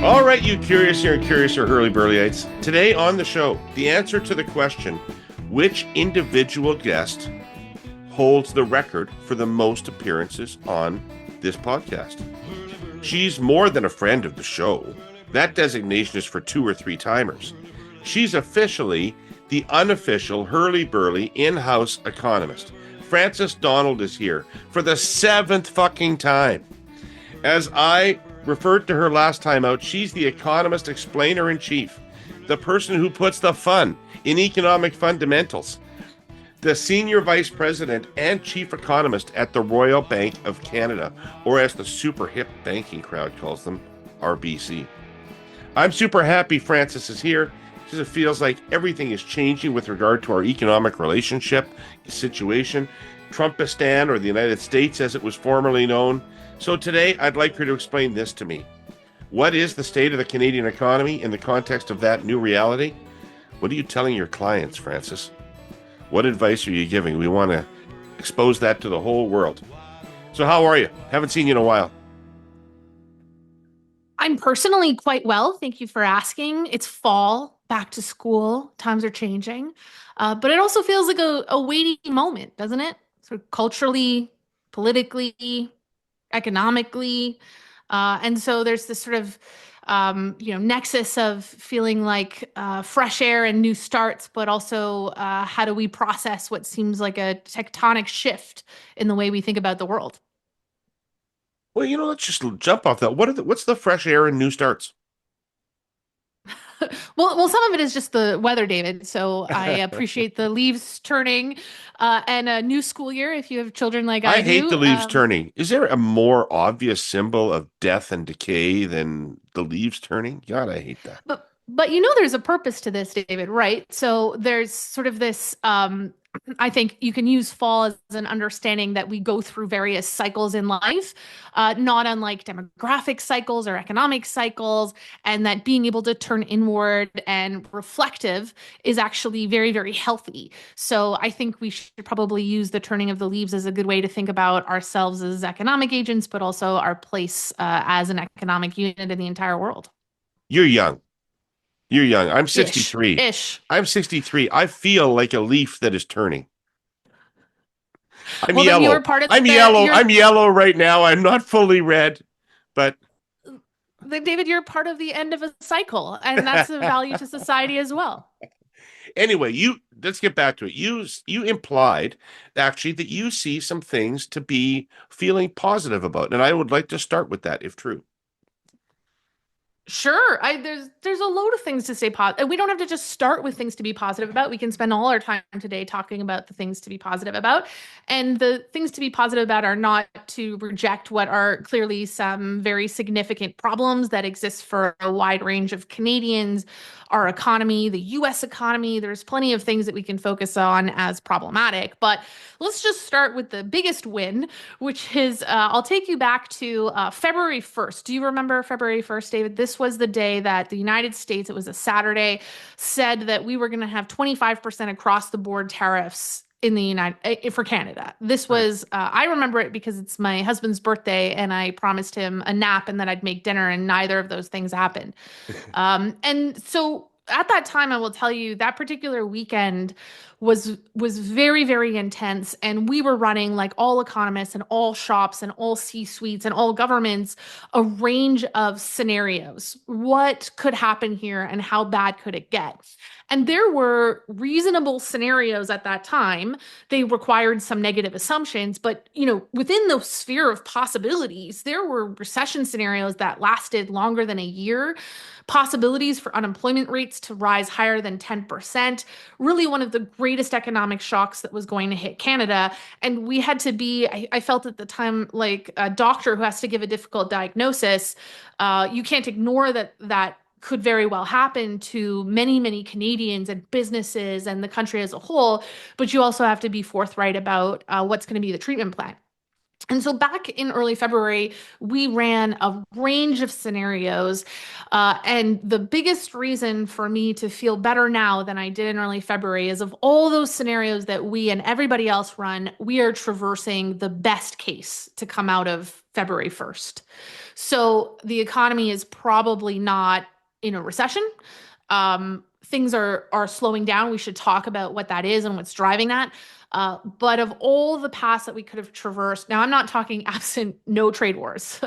All right, you curious here and curiouser Herle Burly-ites. Today on the show, the answer to the question, which individual guest holds the record for the most appearances on this podcast? She's more than a friend of the show. That designation is for 2 or 3 timers. She's officially the unofficial Herle Burly in-house economist. Frances Donald is here for the 7th fucking time. As I referred to her last time out, she's the Economist Explainer in chief, the person who puts the fun in economic fundamentals, the senior vice president and chief economist at the Royal Bank of Canada, or as the super hip banking crowd calls them, RBC. I'm super happy Frances is here because it feels like everything is changing with regard to our economic relationship situation, Trumpistan, or the United States as it was formerly known. So today, I'd like her to explain this to me. What is the state of the Canadian economy in the context of that new reality? What are you telling your clients, Frances? What advice are you giving? We want to expose that to the whole world. So how are you? Haven't seen you in a while. I'm personally quite well. Thank you for asking. It's fall, back to school. Times are changing. But it also feels like a weighty moment, doesn't it? Sort of culturally, politically, economically. And so there's this sort of nexus of feeling like fresh air and new starts, but also how do we process what seems like a tectonic shift in the way we think about the world? Well, let's just jump off that. What's the fresh air and new starts? Well, some of it is just the weather, David. So I appreciate the leaves turning and a new school year if you have children like I I hate do. the leaves turning. Is there a more obvious symbol of death and decay than the leaves turning? God, I hate that. But there's a purpose to this, David, right? So there's sort of this I think you can use fall as an understanding that we go through various cycles in life, not unlike demographic cycles or economic cycles, and that being able to turn inward and reflective is actually very, very healthy. So I think we should probably use the turning of the leaves as a good way to think about ourselves as economic agents, but also our place as an economic unit in the entire world. You're young. You're young. I'm Ish, 63. ish. I'm 63. I feel like a leaf that is turning. I'm Well, then you were yellow. part of I'm the yellow. you're I'm yellow right now. I'm not fully red, but David, you're part of the end of a cycle, and that's a value to society as well. anyway, you let's get back to it. You implied actually that you see some things to be feeling positive about, and I would like to start with that if true. Sure. There's a load of things to say positive. We don't have to just start with things to be positive about. We can spend all our time today talking about the things to be positive about. And the things to be positive about are not to reject what are clearly some very significant problems that exist for a wide range of Canadians, our economy, the US economy. There's plenty of things that we can focus on as problematic. But let's just start with the biggest win, which is I'll take you back to February 1st. Do you remember February 1st, David? This was the day that the United States, it was a Saturday, said that we were going to have 25% across the board tariffs in the for Canada. This Right. was I remember it because it's my husband's birthday and I promised him a nap and that I'd make dinner, and neither of those things happened. And so at that time, I will tell you that particular weekend was very, very intense. And we were running, like all economists and all shops and all C-suites and all governments, a range of scenarios. What could happen here and how bad could it get? And there were reasonable scenarios at that time. They required some negative assumptions, but within the sphere of possibilities, there were recession scenarios that lasted longer than a year, possibilities for unemployment rates to rise higher than 10%, really one of the greatest economic shocks that was going to hit Canada. And we had to be, I felt at the time, like a doctor who has to give a difficult diagnosis. You can't ignore that could very well happen to many, many Canadians and businesses and the country as a whole, but you also have to be forthright about what's going to be the treatment plan. And so back in early February, we ran a range of scenarios. And the biggest reason for me to feel better now than I did in early February is of all those scenarios that we and everybody else run, we are traversing the best case to come out of February 1st. So the economy is probably not in a recession. Things are slowing down. We should talk about what that is and what's driving that. But of all the paths that we could have traversed, now I'm not talking absent no trade wars.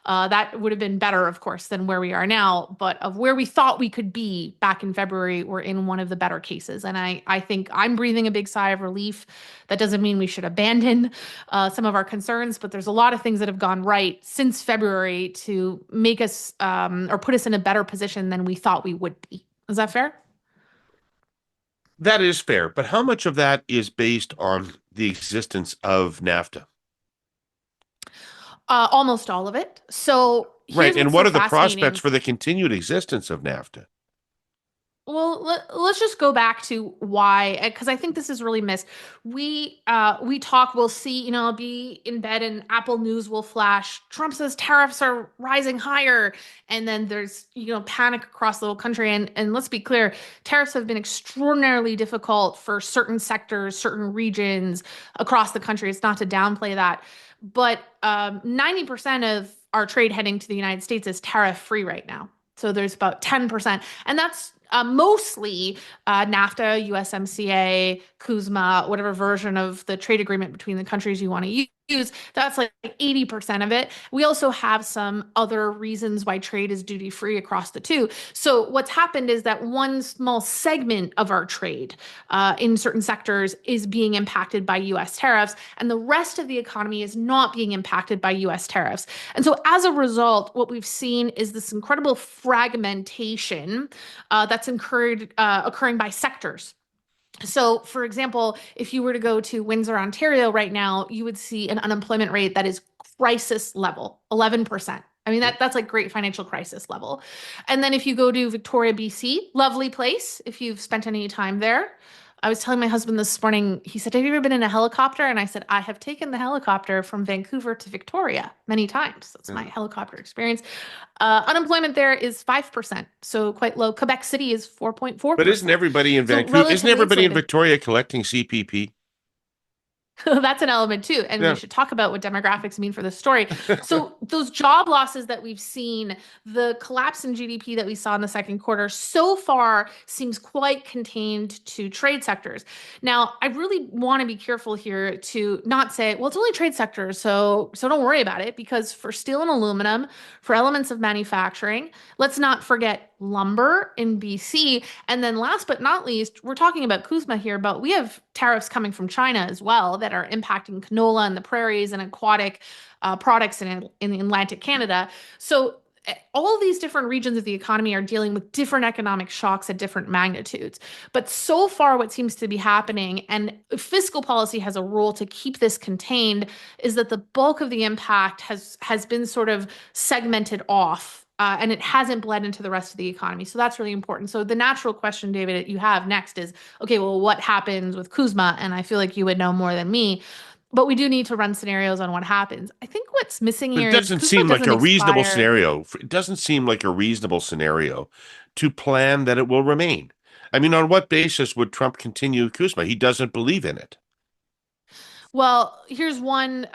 That would have been better, of course, than where we are now. But of where we thought we could be back in February, we're in one of the better cases. And I think I'm breathing a big sigh of relief. That doesn't mean we should abandon some of our concerns, but there's a lot of things that have gone right since February to make us or put us in a better position than we thought we would be. Is that fair? That is fair, but how much of that is based on the existence of NAFTA? Almost all of it. So Right. here's And what's what so are the prospects fascinating. for the continued existence of NAFTA? Well, let's just go back to why, because I think this is really missed. We talk, we'll see, I'll be in bed and Apple News will flash. Trump says tariffs are rising higher, and then there's panic across the whole country. And let's be clear, tariffs have been extraordinarily difficult for certain sectors, certain regions across the country. It's not to downplay that, but 90% of our trade heading to the United States is tariff free right now. So there's about 10%. And that's mostly NAFTA, USMCA, CUSMA, whatever version of the trade agreement between the countries you want to use. That's like 80% of it. We also have some other reasons why trade is duty free across the two. So what's happened is that one small segment of our trade in certain sectors is being impacted by US tariffs, and the rest of the economy is not being impacted by US tariffs. And so as a result, what we've seen is this incredible fragmentation that's occurring by sectors. So, for example, if you were to go to Windsor, Ontario right now, you would see an unemployment rate that is crisis level, 11%. I mean, that's like great financial crisis level. And then if you go to Victoria, BC, lovely place, if you've spent any time there. I was telling my husband this morning, he said, "Have you ever been in a helicopter?" And I said, "I have taken the helicopter from Vancouver to Victoria many times. That's my Yeah. helicopter experience." Unemployment there is 5%, so quite low. Quebec City is But isn't 4.4%. everybody in So Vancouver, isn't relatively everybody in insulated. Victoria collecting CPP? That's an element too. And we Yeah. should talk about what demographics mean for this story. So, those job losses that we've seen, the collapse in GDP that we saw in the second quarter, so far seems quite contained to trade sectors. Now, I really want to be careful here to not say, well, it's only trade sectors, so don't worry about it, because for steel and aluminum, for elements of manufacturing, let's not forget lumber in BC. And then last but not least, we're talking about CUSMA here, but we have tariffs coming from China as well that are impacting canola and the prairies and aquatic products in Atlantic Canada. So all these different regions of the economy are dealing with different economic shocks at different magnitudes. But so far, what seems to be happening, and fiscal policy has a role to keep this contained, is that the bulk of the impact has been sort of segmented off. And it hasn't bled into the rest of the economy. So that's really important. So the natural question, David, that you have next is, okay, well, what happens with Kuzma? And I feel like you would know more than me, but we do need to run scenarios on what happens. I think what's missing But it here is doesn't Kuzma seem like doesn't a reasonable expire. scenario. It doesn't seem like a reasonable scenario to plan that it will remain. I mean, on what basis would Trump continue Kuzma? He doesn't believe in it. Well, here's one.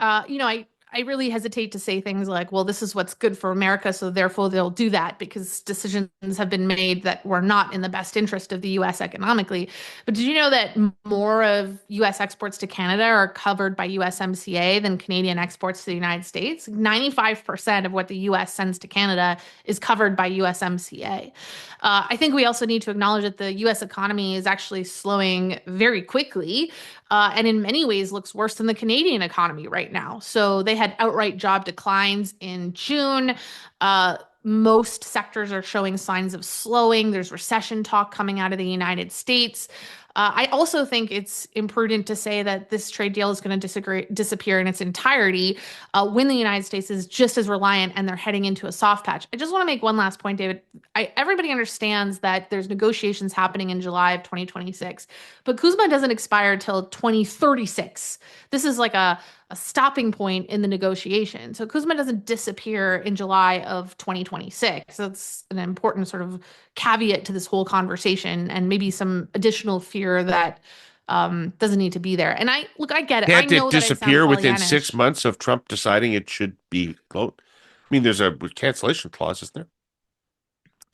I really hesitate to say things like, well, this is what's good for America, so therefore they'll do that, because decisions have been made that were not in the best interest of the US economically. But did you know that more of US exports to Canada are covered by USMCA than Canadian exports to the United States? 95% of what the US sends to Canada is covered by USMCA. I think we also need to acknowledge that the US economy is actually slowing very quickly, and in many ways looks worse than the Canadian economy right now. So they had outright job declines in June. Most sectors are showing signs of slowing. There's recession talk coming out of the United States. I also think it's imprudent to say that this trade deal is going to disappear in its entirety when the United States is just as reliant and they're heading into a soft patch. I just want to make one last point, David. Everybody understands that there's negotiations happening in July of 2026, but Kuzma doesn't expire till 2036. This is like a a stopping point in the negotiation. So Kuzma doesn't disappear in July of 2026. That's an important sort of caveat to this whole conversation, and maybe some additional fear that doesn't need to be there. And I get it. I Can't it know that I sound disappear within 6 Pollyannish. months of Trump deciding it should be closed? I mean, there's a cancellation clause, isn't there?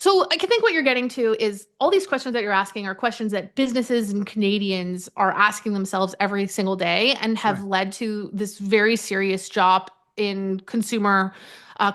So I think what you're getting to is all these questions that you're asking are questions that businesses and Canadians are asking themselves every single day and have Right. led to this very serious drop in consumer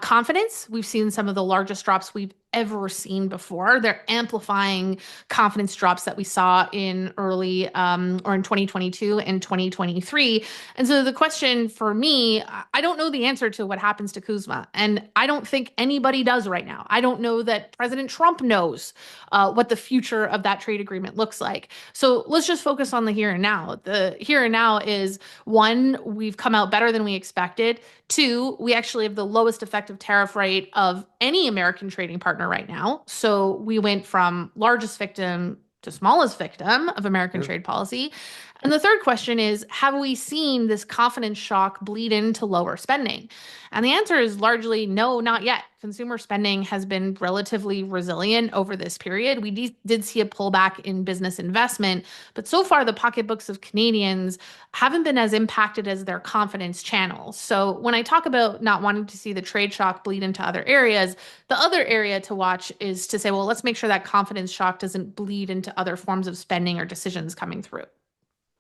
confidence. We've seen some of the largest drops we've ever seen before. They're amplifying confidence drops that we saw in early or in 2022 and 2023. And so the question for me, I don't know the answer to what happens to Kuzma. And I don't think anybody does right now. I don't know that President Trump knows what the future of that trade agreement looks like. So let's just focus on the here and now. The here and now is one, we've come out better than we expected. Two, we actually have the lowest effective tariff rate of any American trading partner right now. So we went from largest victim to smallest victim of American Yeah. trade policy. And the third question is, have we seen this confidence shock bleed into lower spending? And the answer is largely no, not yet. Consumer spending has been relatively resilient over this period. We did see a pullback in business investment, but so far the pocketbooks of Canadians haven't been as impacted as their confidence channels. So when I talk about not wanting to see the trade shock bleed into other areas, the other area to watch is to say, well, let's make sure that confidence shock doesn't bleed into other forms of spending or decisions coming through.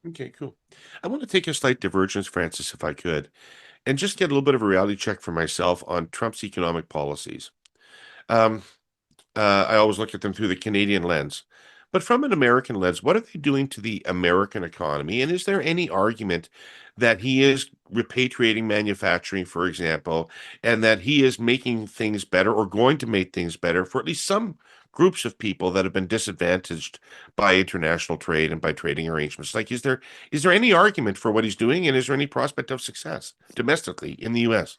Okay, cool. I want to take a slight divergence, Francis, if I could, and just get a little bit of a reality check for myself on Trump's economic policies. Um, I always look at them through the Canadian lens. But from an American lens, what are they doing to the American economy? And is there any argument that he is repatriating manufacturing, for example, and that he is making things better or going to make things better for at least some groups of people that have been disadvantaged by international trade and by trading arrangements? Like, is there any argument for what he's doing, and is there any prospect of success domestically in the U.S.?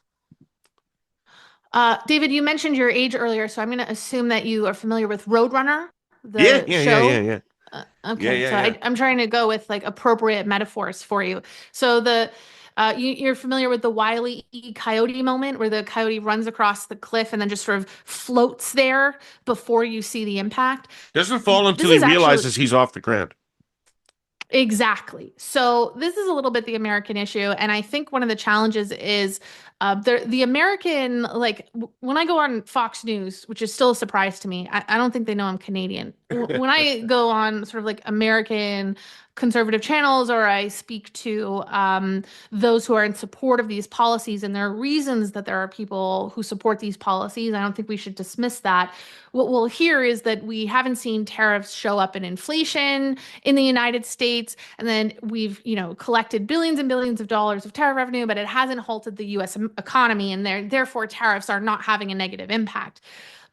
David, you mentioned your age earlier, so I'm going to assume that you are familiar with Roadrunner, Yeah, the yeah, yeah, yeah, show. yeah, yeah, Okay, yeah, so yeah. I'm trying to go with like appropriate metaphors for you. So you're familiar with the Wile E. Coyote moment where the coyote runs across the cliff and then just sort of floats there before you see the impact. Doesn't fall This until he is actually realizes he's off the ground. exactly. So this is a little bit the American issue, and I think one of the challenges is the American when I go on Fox News, which is still a surprise to me. I don't think they know I'm Canadian. When I go on sort of like American conservative channels, or I speak to those who are in support of these policies, and there are reasons that there are people who support these policies. I don't think we should dismiss that. What we'll hear is that we haven't seen tariffs show up in inflation in the United States, and then we've, collected billions and billions of dollars of tariff revenue, but it hasn't halted the U.S. economy, and therefore tariffs are not having a negative impact.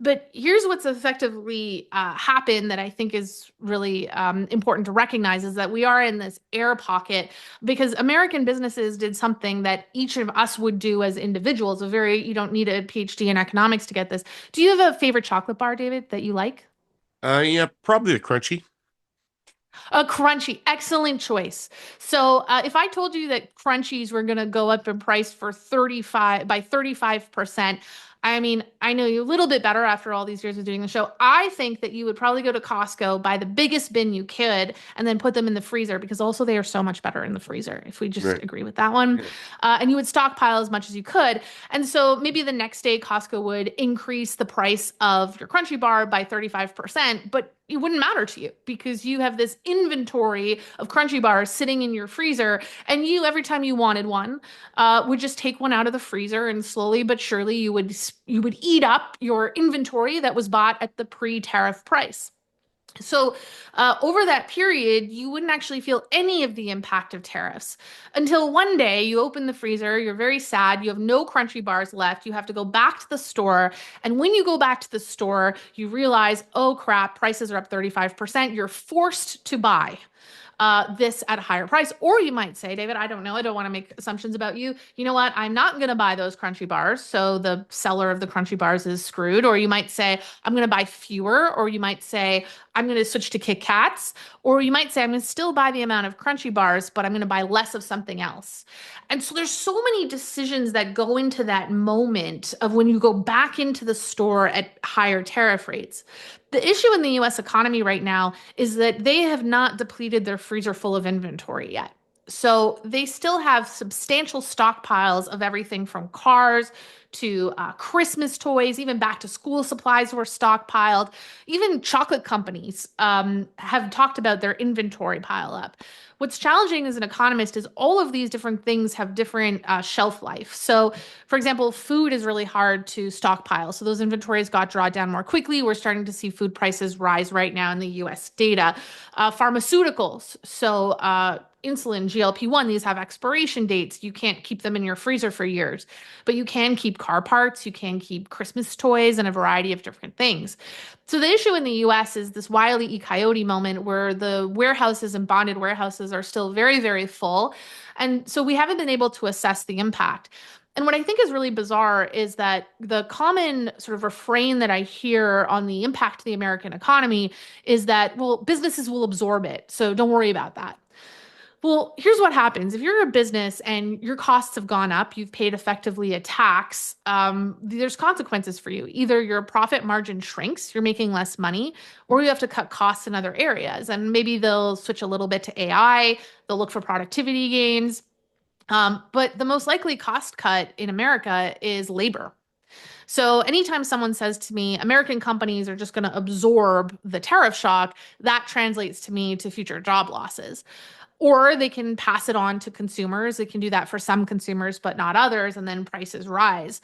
But here's what's effectively happened that I think is really important to recognize is that we are in this air pocket because American businesses did something that each of us would do as individuals. You don't need a PhD in economics to get this. Do you have a favorite chocolate bar, David, that you like? Yeah, probably the crunchy. A crunchy, excellent choice. So, if I told you that crunchies were going to go up in price for 35%, I mean, I know you a little bit better after all these years of doing the show. I think that you would probably go to Costco, buy the biggest bin you could, and then put them in the freezer because also they are so much better in the freezer, if we just Right. agree with that one. Yeah. And you would stockpile as much as you could. And so maybe the next day, Costco would increase the price of your crunchy bar by 35%, but it wouldn't matter to you because you have this inventory of crunchy bars sitting in your freezer, and you, every time you wanted one, would just take one out of the freezer, and slowly but surely you would eat up your inventory that was bought at the pre-tariff price. So, over that period, you wouldn't actually feel any of the impact of tariffs until one day you open the freezer, you're very sad, you have no crunchy bars left, you have to go back to the store. And when you go back to the store, you realize, oh crap, prices are up 35%. You're forced to buy this at a higher price. Or you might say, David, I don't know. I don't want to make assumptions about you. You know what? I'm not going to buy those crunchy bars. So the seller of the crunchy bars is screwed. Or you might say, I'm going to buy fewer. Or you might say, I'm going to switch to Kit Kats. Or you might say, I'm going to still buy the amount of crunchy bars, but I'm going to buy less of something else. And so there's so many decisions that go into that moment of when you go back into the store at higher tariff rates. The issue in the US economy right now is that they have not depleted their freezer full of inventory yet. So they still have substantial stockpiles of everything from cars to Christmas toys, even back to school supplies were stockpiled. Even chocolate companies have talked about their inventory pile up. What's challenging as an economist is all of these different things have different shelf life. So, for example, food is really hard to stockpile. So those inventories got drawn down more quickly. We're starting to see food prices rise right now in the US data. Pharmaceuticals. So, insulin, GLP-1, these have expiration dates. You can't keep them in your freezer for years, but you can keep car parts, you can keep Christmas toys, and a variety of different things. So the issue in the US is this Wile E. Coyote moment where the warehouses and bonded warehouses are still very, very full. And so we haven't been able to assess the impact. And what I think is really bizarre is that the common sort of refrain that I hear on the impact to the American economy is that, well, businesses will absorb it. So don't worry about that. Well, here's what happens. If you're a business and your costs have gone up, you've paid effectively a tax, there's consequences for you. Either your profit margin shrinks, you're making less money, or you have to cut costs in other areas. And maybe they'll switch a little bit to AI, they'll look for productivity gains. But the most likely cost cut in America is labor. So anytime someone says to me, American companies are just going to absorb the tariff shock, that translates to me to future job losses. Or they can pass it on to consumers. They can do that for some consumers, but not others, and then prices rise.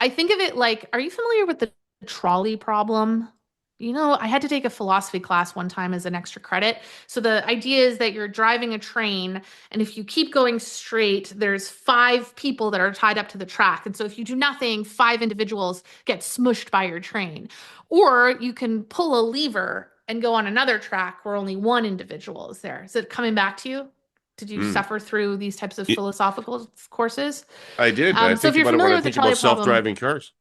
I think of it like, are you familiar with the trolley problem? I had to take a philosophy class one time as an extra credit. So the idea is that you're driving a train, and if you keep going straight, there's five people that are tied up to the track. And so if you do nothing, five individuals get smushed by your train. Or you can pull a lever and go on another track where only one individual is there. Is it coming back to you? Did you Mm. suffer through these types of Y- philosophical courses? I did. I So if think you're about it when familiar I with the think about trolley problem, self-driving cars.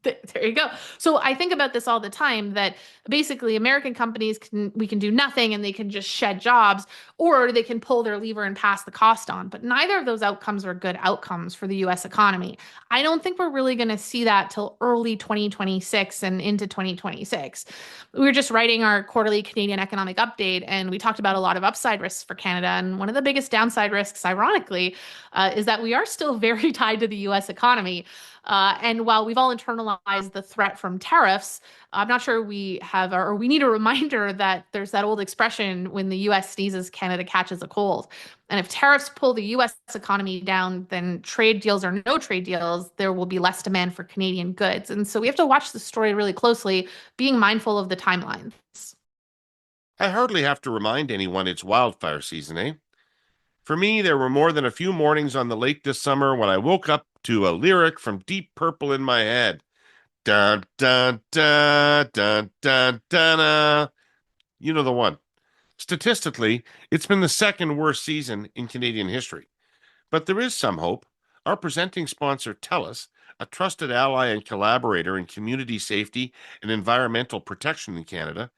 there you go. So I think about this all the time that basically American companies we can do nothing and they can just shed jobs, or they can pull their lever and pass the cost on. But neither of those outcomes are good outcomes for the US economy. I don't think we're really going to see that till early 2026 and into 2026. We were just writing our quarterly Canadian economic update, and we talked about a lot of upside risks for Canada. And one of the biggest downside risks, ironically, is that we are still very tied to the US economy. And while we've all internalized the threat from tariffs, I'm not sure we have, or we need a reminder that there's that old expression when the US sneezes, Canada catches a cold. And if tariffs pull the US economy down, then trade deals or no trade deals, there will be less demand for Canadian goods. And so we have to watch the story really closely, being mindful of the timelines. I hardly have to remind anyone it's wildfire season, eh? For me, there were more than a few mornings on the lake this summer when I woke up to a lyric from Deep Purple in my head. Dun, dun, dun, dun, dun, dun, dun. You know the one. Statistically, it's been the second worst season in Canadian history. But there is some hope. Our presenting sponsor, TELUS, a trusted ally and collaborator in community safety and environmental protection in Canada,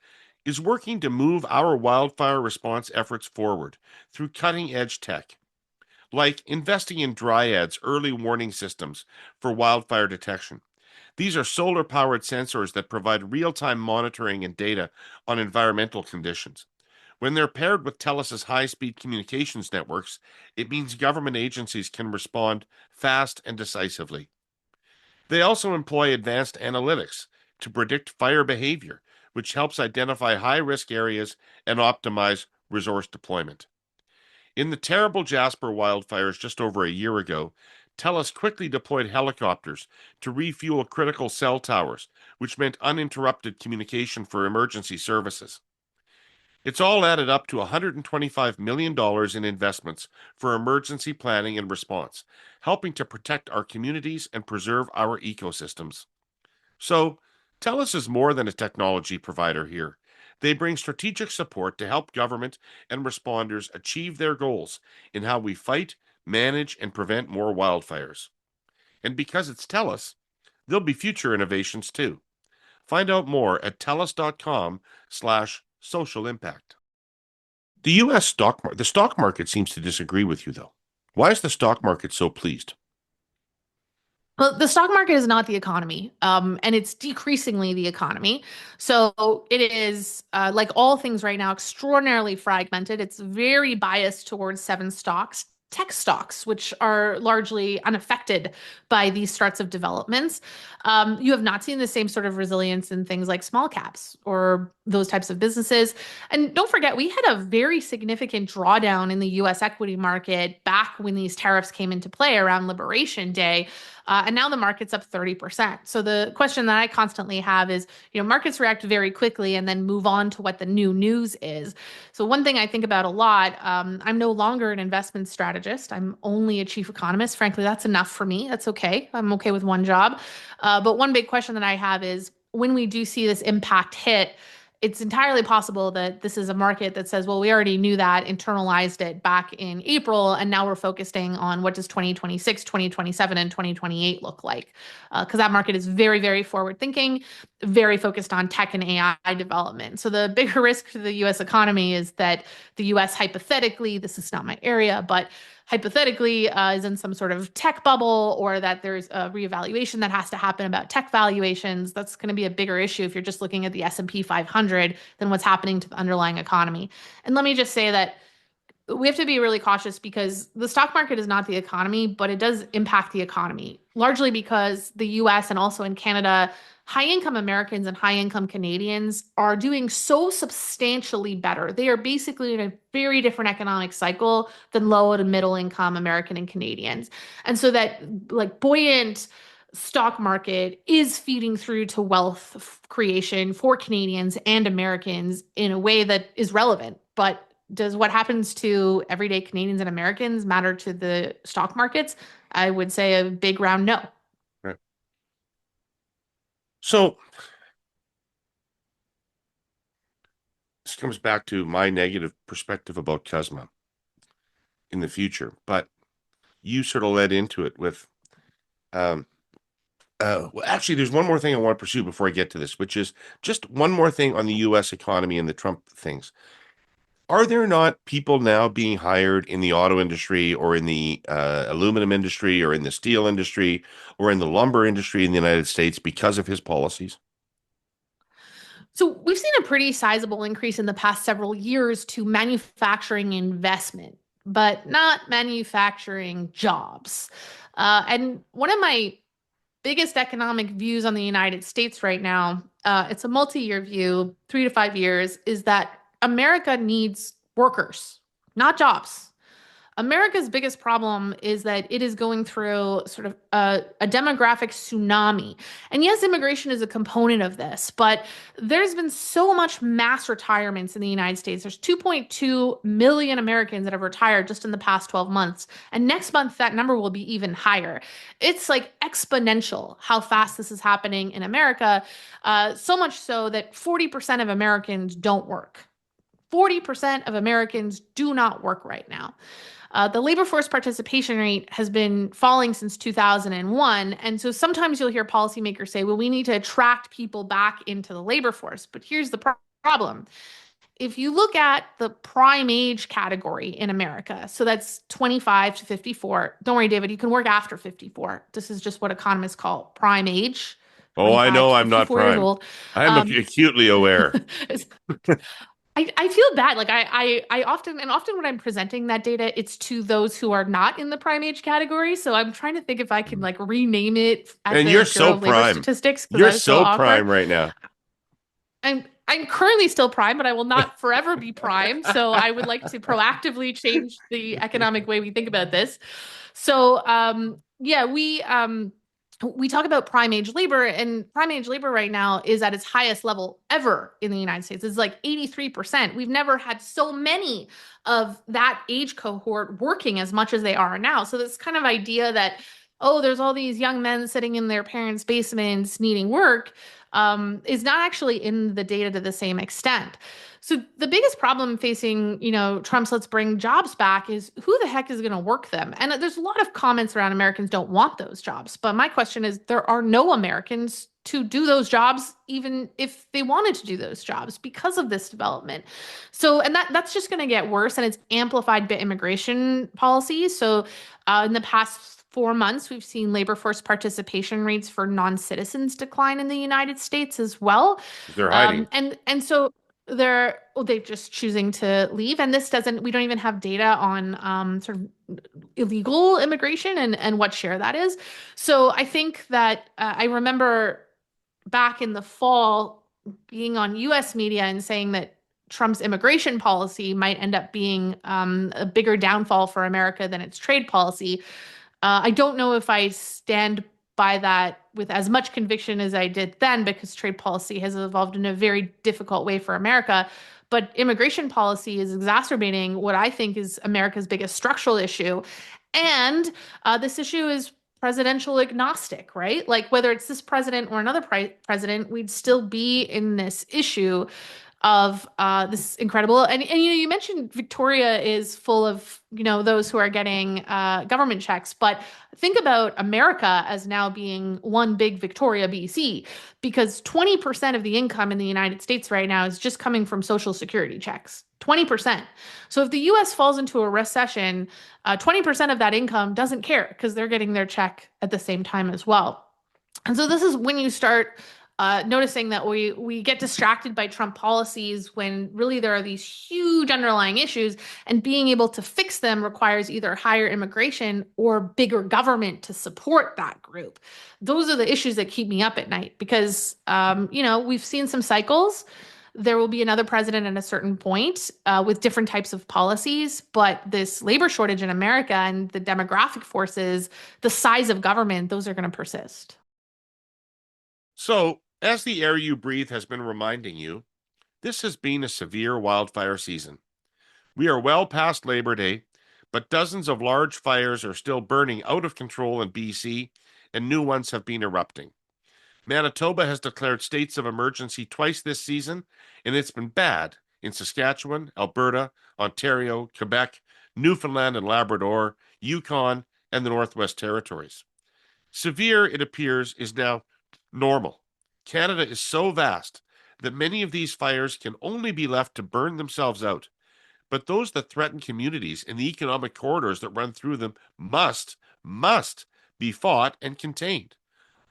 is working to move our wildfire response efforts forward through cutting edge tech, like investing in Dryad's early warning systems for wildfire detection. These are solar powered sensors that provide real time monitoring and data on environmental conditions. When they're paired with TELUS's high speed communications networks, it means government agencies can respond fast and decisively. They also employ advanced analytics to predict fire behavior, which helps identify high risk areas and optimize resource deployment. In the terrible Jasper wildfires just over a year ago, TELUS quickly deployed helicopters to refuel critical cell towers, which meant uninterrupted communication for emergency services. It's all added up to $125 million in investments for emergency planning and response, helping to protect our communities and preserve our ecosystems. So, TELUS is more than a technology provider here. They bring strategic support to help government and responders achieve their goals in how we fight, manage, and prevent more wildfires. And because it's TELUS, there'll be future innovations too, Find out more at tellus.com/social impact. The U.S. the stock market seems to disagree with you, though. Why is the stock market so pleased? Well, the stock market is not the economy, and it's decreasingly the economy. So it is, like all things right now, extraordinarily fragmented. It's very biased towards seven stocks, tech stocks, which are largely unaffected by these sorts of developments. You have not seen the same sort of resilience in things like small caps or those types of businesses. And don't forget, we had a very significant drawdown in the US equity market back when these tariffs came into play around Liberation Day. And now the market's up 30%. So the question that I constantly have is, markets react very quickly and then move on to what the new news is. So one thing I think about a lot, I'm no longer an investment strategist. I'm only a chief economist. Frankly, that's enough for me. That's okay. I'm okay with one job. But one big question that I have is when we do see this impact hit, it's entirely possible that this is a market that says, well, we already knew that, internalized it back in April, and now we're focusing on what does 2026, 2027, and 2028 look like? Because that market is very, very forward thinking, very focused on tech and AI development. So the bigger risk to the US economy is that the US hypothetically, this is not my area, but hypothetically is in some sort of tech bubble, or that there's a reevaluation that has to happen about tech valuations. That's going to be a bigger issue if you're just looking at the S&P 500 than what's happening to the underlying economy. And let me just say that we have to be really cautious because the stock market is not the economy, but it does impact the economy, largely because the US and also in Canada, high-income Americans and high-income Canadians are doing so substantially better. They are basically in a very different economic cycle than low to middle-income American and Canadians. And so that like buoyant stock market is feeding through to wealth creation for Canadians and Americans in a way that is relevant. But does what happens to everyday Canadians and Americans matter to the stock markets? I would say a big round no. Right. So this comes back to my negative perspective about Cosma in the future, but you sort of led into it with well, actually, there's one more thing I want to pursue before I get to this, which is just one more thing on the US economy and the Trump things. Are there not people now being hired in the auto industry or in the aluminum industry or in the steel industry or in the lumber industry in the United States because of his policies? So we've seen a pretty sizable increase in the past several years to manufacturing investment, but not manufacturing jobs. And one of my biggest economic views on the United States right now, it's a multi-year view, 3 to 5 years, is that America needs workers, not jobs. America's biggest problem is that it is going through sort of a demographic tsunami. And yes, immigration is a component of this, but there's been so much mass retirements in the United States. There's 2.2 million Americans that have retired just in the past 12 months. And next month, that number will be even higher. It's like exponential how fast this is happening in America, so much so that 40% of Americans don't work. 40% of Americans do not work right now. The labor force participation rate has been falling since 2001. And so sometimes you'll hear policymakers say, well, we need to attract people back into the labor force. But here's the problem. If you look at the prime age category in America, so that's 25 to 54. Don't worry, David, you can work after 54. This is just what economists call prime age. Oh, I 25 know to I'm not 54 years prime. old. I'm acutely aware. I feel bad. Like I often when I'm presenting that data, it's to those who are not in the prime age category. So I'm trying to think if I can like rename it at And the you're Bureau so of Labor prime. Statistics because You're that is so so awkward. prime right now. I'm currently still prime, but I will not forever be prime. So I would like to proactively change the economic way we think about this. So yeah, we talk about prime age labor, and prime age labor right now is at its highest level ever in the United States. It's like 83%. We've never had so many of that age cohort working as much as they are now. So this kind of idea that, oh, there's all these young men sitting in their parents' basements needing work, is not actually in the data to the same extent. So the biggest problem facing, Trump's let's bring jobs back is who the heck is going to work them? And there's a lot of comments around Americans don't want those jobs. But my question is there are no Americans to do those jobs, even if they wanted to do those jobs because of this development. So, and that's just going to get worse, and it's amplified by immigration policy. So, in the past 4 months, we've seen labor force participation rates for non-citizens decline in the United States as well. They're hiding. And so they're just choosing to leave, and this doesn't. We don't even have data on sort of illegal immigration and what share that is. So I think that I remember back in the fall being on US media and saying that Trump's immigration policy might end up being a bigger downfall for America than its trade policy. I don't know if I stand by that with as much conviction as I did then, because trade policy has evolved in a very difficult way for America. But immigration policy is exacerbating what I think is America's biggest structural issue. And this issue is presidential agnostic, right? Like whether it's this president or another president, we'd still be in this issue of this incredible and you mentioned Victoria is full of those who are getting government checks, but think about America as now being one big Victoria, BC, because 20% of the income in the United States right now is just coming from Social Security checks. 20%. So if the US falls into a recession, 20% of that income doesn't care because they're getting their check at the same time as well. And so this is when you start noticing that we get distracted by Trump policies when really there are these huge underlying issues, and being able to fix them requires either higher immigration or bigger government to support that group. Those are the issues that keep me up at night because, we've seen some cycles. There will be another president at a certain point with different types of policies, but this labor shortage in America and the demographic forces, the size of government, those are going to persist. So, as the air you breathe has been reminding you, this has been a severe wildfire season. We are well past Labor Day, but dozens of large fires are still burning out of control in BC, and new ones have been erupting. Manitoba has declared states of emergency twice this season, and it's been bad in Saskatchewan, Alberta, Ontario, Quebec, Newfoundland and Labrador, Yukon, and the Northwest Territories. Severe, it appears, is now normal. Canada is so vast that many of these fires can only be left to burn themselves out. But those that threaten communities and the economic corridors that run through them must be fought and contained.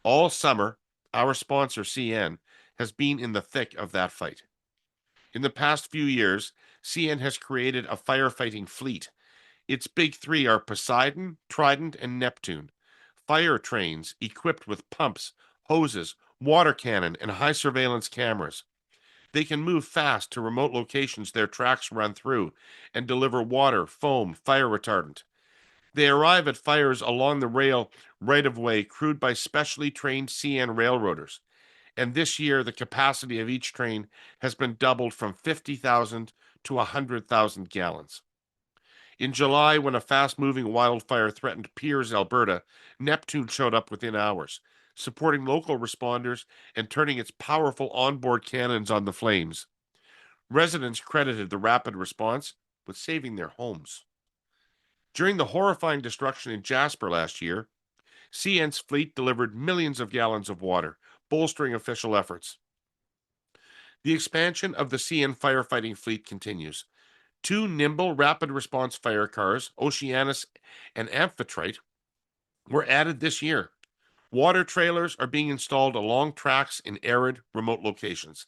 All summer, our sponsor, CN, has been in the thick of that fight. In the past few years, CN has created a firefighting fleet. Its big three are Poseidon, Trident, and Neptune. Fire trains equipped with pumps, hoses, water cannon, and high surveillance cameras. They can move fast to remote locations their tracks run through and deliver water, foam, fire retardant. They arrive at fires along the rail right-of-way crewed by specially trained CN railroaders. And this year, the capacity of each train has been doubled from 50,000 to 100,000 gallons. In July, when a fast-moving wildfire threatened Piers, Alberta, Neptune showed up within hours, supporting local responders and turning its powerful onboard cannons on the flames. Residents credited the rapid response with saving their homes. During the horrifying destruction in Jasper last year, CN's fleet delivered millions of gallons of water, bolstering official efforts. The expansion of the CN firefighting fleet continues. 2 nimble rapid response fire cars, Oceanus and Amphitrite, were added this year. Water trailers are being installed along tracks in arid, remote locations.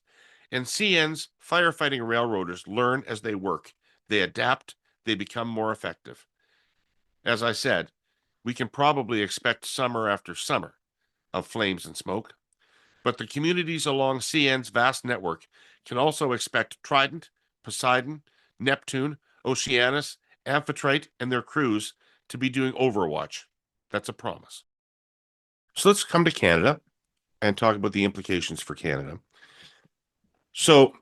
And CN's firefighting railroaders learn as they work. They adapt, they become more effective. As I said, we can probably expect summer after summer of flames and smoke. But the communities along CN's vast network can also expect Trident, Poseidon, Neptune, Oceanus, Amphitrite, and their crews to be doing overwatch. That's a promise. So let's come to Canada and talk about the implications for Canada. So,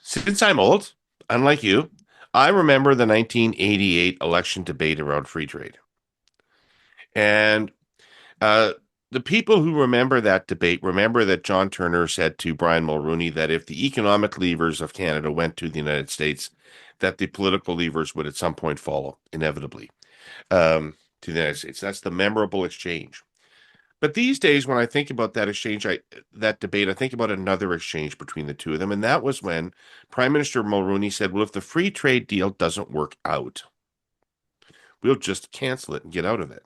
since I'm old, unlike you, I remember the 1988 election debate around free trade. And the people who remember that debate remember that John Turner said to Brian Mulroney that if the economic levers of Canada went to the United States, that the political levers would at some point follow, inevitably, to the United States. That's the memorable exchange. But these days, when I think about that debate, I think about another exchange between the two of them, and that was when Prime Minister Mulroney said, "Well, if the free trade deal doesn't work out, we'll just cancel it and get out of it."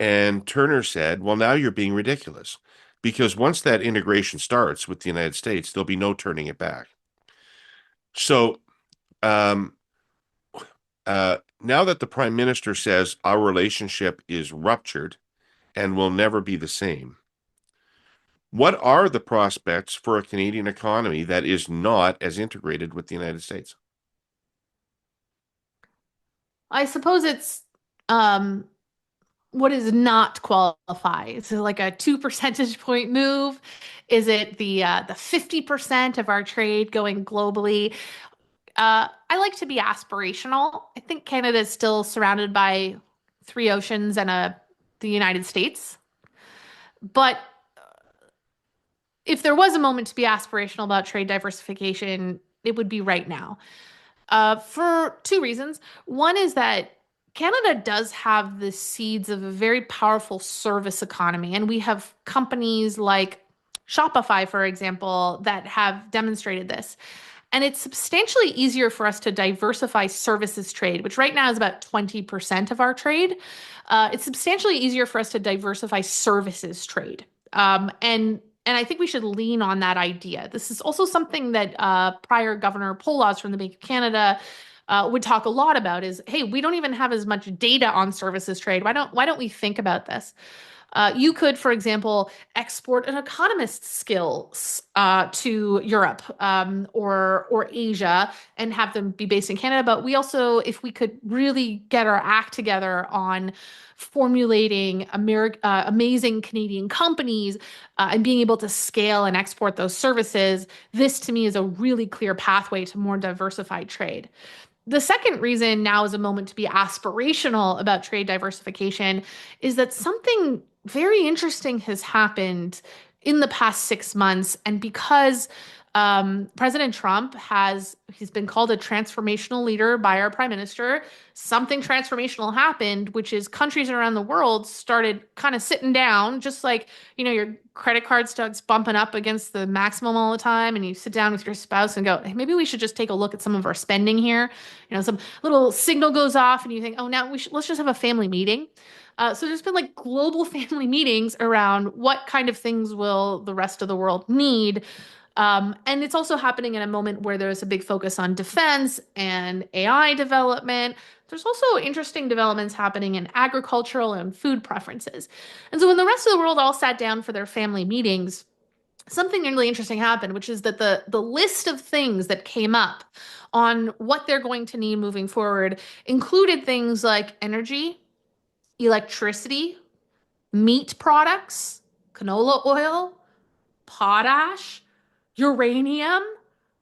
And Turner said, "Well, now you're being ridiculous, because once that integration starts with the United States, there'll be no turning it back." So, um, now that the Prime Minister says our relationship is ruptured and will never be the same, what are the prospects for a Canadian economy that is not as integrated with the United States? I suppose it's um, what does not qualify? Is it like a 2 percentage point move? Is it the 50% of our trade going globally? I like to be aspirational. I think Canada is still surrounded by three oceans and the United States. But if there was a moment to be aspirational about trade diversification, it would be right now. For two reasons. One is that Canada does have the seeds of a very powerful service economy, and we have companies like Shopify, for example, that have demonstrated this. And it's substantially easier for us to diversify services trade, which right now is about 20% of our trade. It's substantially easier for us to diversify services trade. And I think we should lean on that idea. This is also something that prior Governor Poloz from the Bank of Canada would talk a lot about is, hey, we don't even have as much data on services trade. Why don't we think about this? You could, for example, export an economist's skills to Europe or Asia and have them be based in Canada. But we also, if we could really get our act together on formulating amazing Canadian companies and being able to scale and export those services, this to me is a really clear pathway to more diversified trade. The second reason now is a moment to be aspirational about trade diversification is that something very interesting has happened in the past 6 months. And because President Trump he's been called a transformational leader by our prime minister, something transformational happened, which is countries around the world started kind of sitting down, just like, your credit card starts bumping up against the maximum all the time, and you sit down with your spouse and go, hey, maybe we should just take a look at some of our spending here. Some little signal goes off and you think, oh, now let's just have a family meeting. So there's been like global family meetings around what kind of things will the rest of the world need. And it's also happening in a moment where there's a big focus on defense and AI development. There's also interesting developments happening in agricultural and food preferences. And so when the rest of the world all sat down for their family meetings, something really interesting happened, which is that the list of things that came up on what they're going to need moving forward included things like energy, electricity, meat products, canola oil, potash, uranium,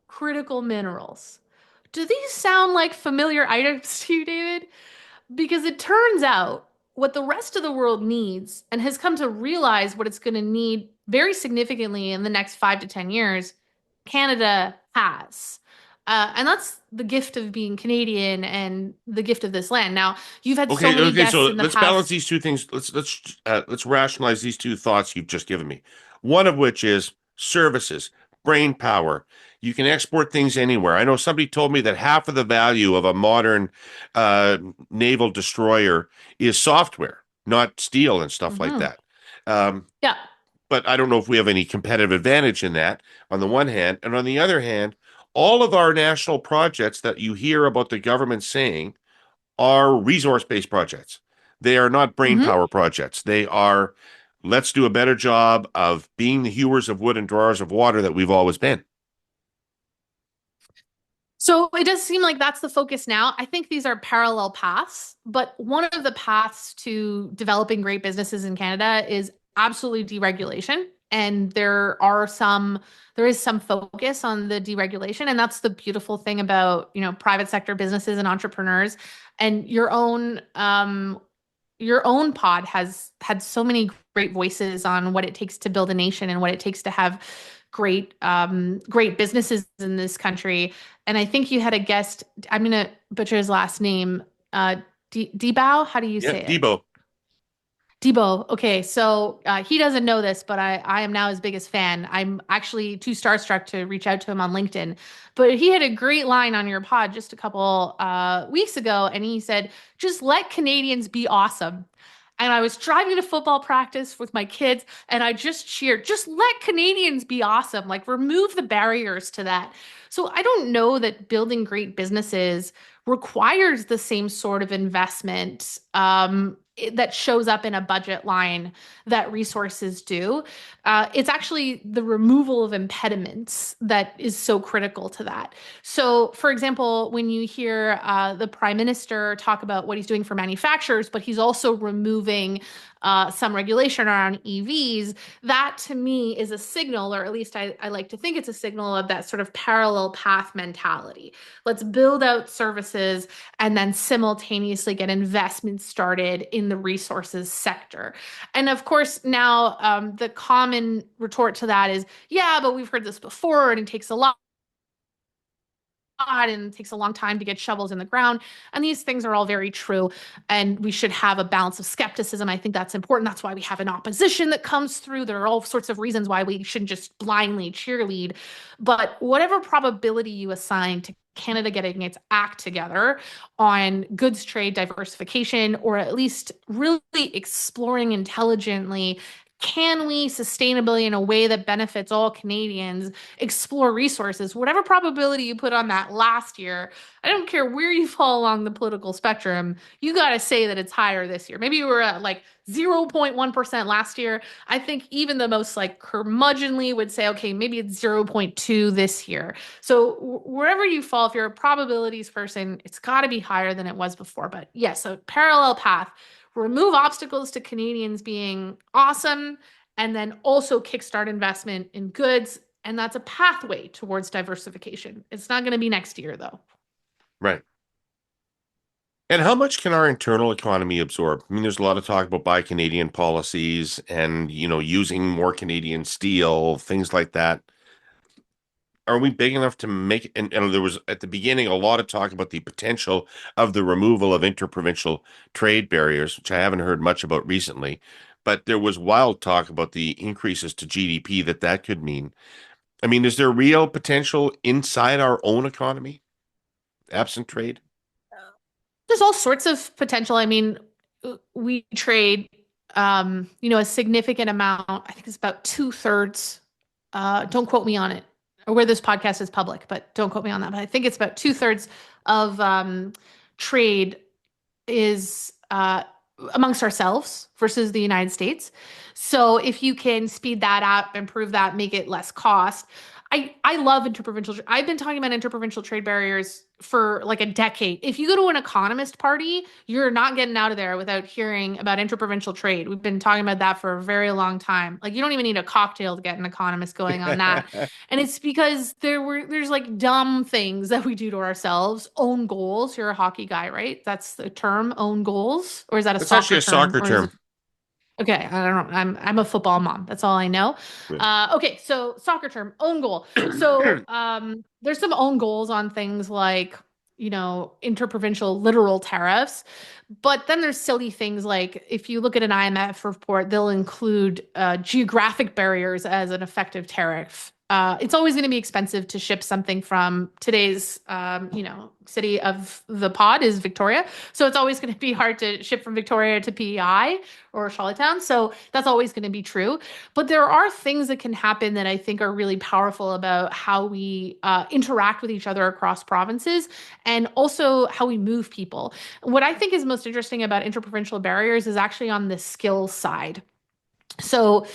critical minerals. Do these sound like familiar items to you, David? Because it turns out what the rest of the world needs and has come to realize what it's going to need very significantly in the next 5 to 10 years, Canada has. And that's the gift of being Canadian and the gift of this land. Now, you've had so Okay, many okay, guests so in the let's balance past. these two things. Let's rationalize these two thoughts you've just given me. One of which is services, brain power. You can export things anywhere. I know somebody told me that half of the value of a modern uh, naval destroyer is software, not steel and stuff like Mhm. that. Um, Yeah. but I don't know if we have any competitive advantage in that on the one hand. And on the other hand, all of our national projects that you hear about the government saying are resource-based projects. They are not brain hmm power projects. They are, let's do a better job of being the hewers of wood and drawers of water that we've always been. So it does seem like that's the focus now. I think these are parallel paths, but one of the paths to developing great businesses in Canada is absolutely deregulation. And there is some focus on the deregulation. And that's the beautiful thing about, private sector businesses and entrepreneurs. And your own pod has had so many great voices on what it takes to build a nation and what it takes to have great businesses in this country. And I think you had a guest. I'm gonna butcher his last name. Debow. How do you Yeah, say it? Debo. Debo, okay, so he doesn't know this, but I am now his biggest fan. I'm actually too starstruck to reach out to him on LinkedIn. But he had a great line on your pod just a couple weeks ago, and he said, just let Canadians be awesome. And I was driving to football practice with my kids, and I just cheered, just let Canadians be awesome. Like, remove the barriers to that. So I don't know that building great businesses requires the same sort of investment that shows up in a budget line that resources do. It's actually the removal of impediments that is so critical to that. So, for example, when you hear the prime minister talk about what he's doing for manufacturers, but he's also removing some regulation around EVs, that to me is a signal, or at least I like to think it's a signal of that sort of parallel path mentality. Let's build out services and then simultaneously get investments started in the resources sector. And of course, now the common retort to that is, yeah, but we've heard this before and it takes a lot and it takes a long time to get shovels in the ground. And these things are all very true. And we should have a balance of skepticism. I think that's important. That's why we have an opposition that comes through. There are all sorts of reasons why we shouldn't just blindly cheerlead. But whatever probability you assign to Canada getting its act together on goods trade diversification, or at least really exploring intelligently, can we sustainably, in a way that benefits all Canadians, explore resources? Whatever probability you put on that last year, I don't care where you fall along the political spectrum, you got to say that it's higher this year. Maybe we were at like 0.1% last year. I think even the most like curmudgeonly would say, okay, maybe it's 0.2 this year. So wherever you fall, if you're a probabilities person, it's got to be higher than it was before. But yes, a parallel path. Remove obstacles to Canadians being awesome, and then also kickstart investment in goods. And that's a pathway towards diversification. It's not going to be next year, though. Right. And how much can our internal economy absorb? I mean, there's a lot of talk about buy Canadian policies and, using more Canadian steel, things like that. Are we big enough to make, and there was at the beginning a lot of talk about the potential of the removal of interprovincial trade barriers, which I haven't heard much about recently, but there was wild talk about the increases to GDP that could mean. I mean, is there real potential inside our own economy, absent trade? There's all sorts of potential. I mean, we trade, a significant amount. I think it's about two-thirds. Don't quote me on it, or where this podcast is public, but don't quote me on that. But I think it's about two-thirds of trade is amongst ourselves versus the United States. So if you can speed that up, improve that, make it less cost. I love interprovincial. I've been talking about interprovincial trade barriers for like a decade. If you go to an economist party, you're not getting out of there without hearing about interprovincial trade. We've been talking about that for a very long time. Like, you don't even need a cocktail to get an economist going on that. And it's because there's like dumb things that we do to ourselves. Own goals. You're a hockey guy, right? That's the term, own goals, or is that a It's actually soccer a term? soccer Or is it term. Okay, I don't know. I'm a football mom. That's all I know. Right. Okay, so soccer term, own goal. So there's some own goals on things like, interprovincial literal tariffs. But then there's silly things like, if you look at an IMF report, they'll include geographic barriers as an effective tariff. It's always going to be expensive to ship something from today's, city of the pod is Victoria. So it's always going to be hard to ship from Victoria to PEI or Charlottetown. So that's always going to be true. But there are things that can happen that I think are really powerful about how we interact with each other across provinces, and also how we move people. What I think is most interesting about interprovincial barriers is actually on the skills side. So,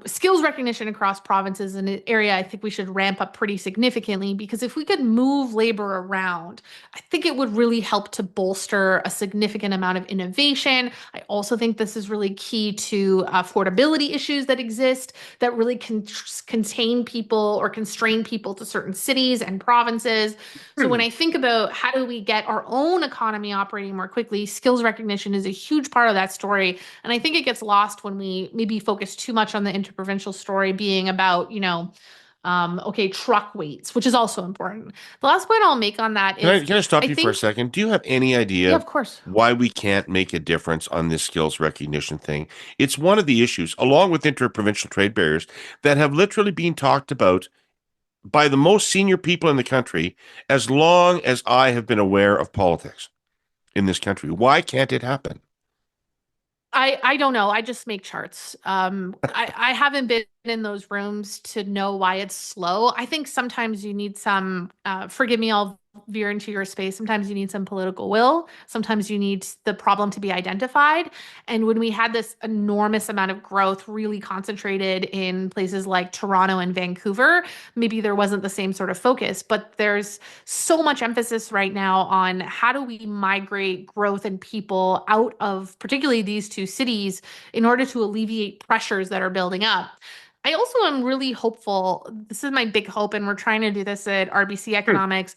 skills recognition across provinces is an area I think we should ramp up pretty significantly, because if we could move labor around, I think it would really help to bolster a significant amount of innovation. I also think this is really key to affordability issues that exist that really contain people or constrain people to certain cities and provinces. So when I think about how do we get our own economy operating more quickly, skills recognition is a huge part of that story. And I think it gets lost when we maybe focus too much on the interprovincial story being about, Okay, truck weights, which is also important. The last point I'll make on that Can I is can I stop I you for a think, second? Do you have any yeah, idea of course. why we can't make a difference on this skills recognition thing? It's one of the issues, along with interprovincial trade barriers, that have literally been talked about by the most senior people in the country as long as I have been aware of politics in this country. Why can't it happen? I don't know. I just make charts. I haven't been in those rooms to know why it's slow. I think sometimes you need some, forgive me, I'll veer into your space. Sometimes you need some political will. Sometimes you need the problem to be identified. And when we had this enormous amount of growth really concentrated in places like Toronto and Vancouver, maybe there wasn't the same sort of focus, but there's so much emphasis right now on how do we migrate growth and people out of particularly these two cities in order to alleviate pressures that are building up. I also am really hopeful. This is my big hope, and we're trying to do this at RBC Hmm. Economics,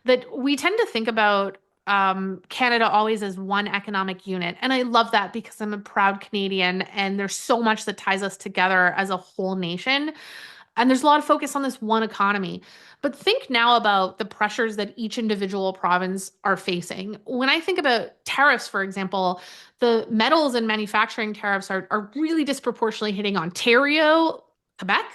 that we tend to think about Canada always as one economic unit. And I love that because I'm a proud Canadian, and there's so much that ties us together as a whole nation. And there's a lot of focus on this one economy. But think now about the pressures that each individual province are facing. When I think about tariffs, for example, the metals and manufacturing tariffs are really disproportionately hitting Ontario, Quebec,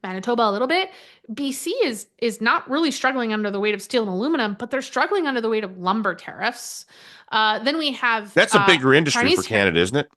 Manitoba a little bit. BC is not really struggling under the weight of steel and aluminum, but they're struggling under the weight of lumber tariffs. Then we have That's a bigger industry for Chinese tariffs. Canada, isn't it?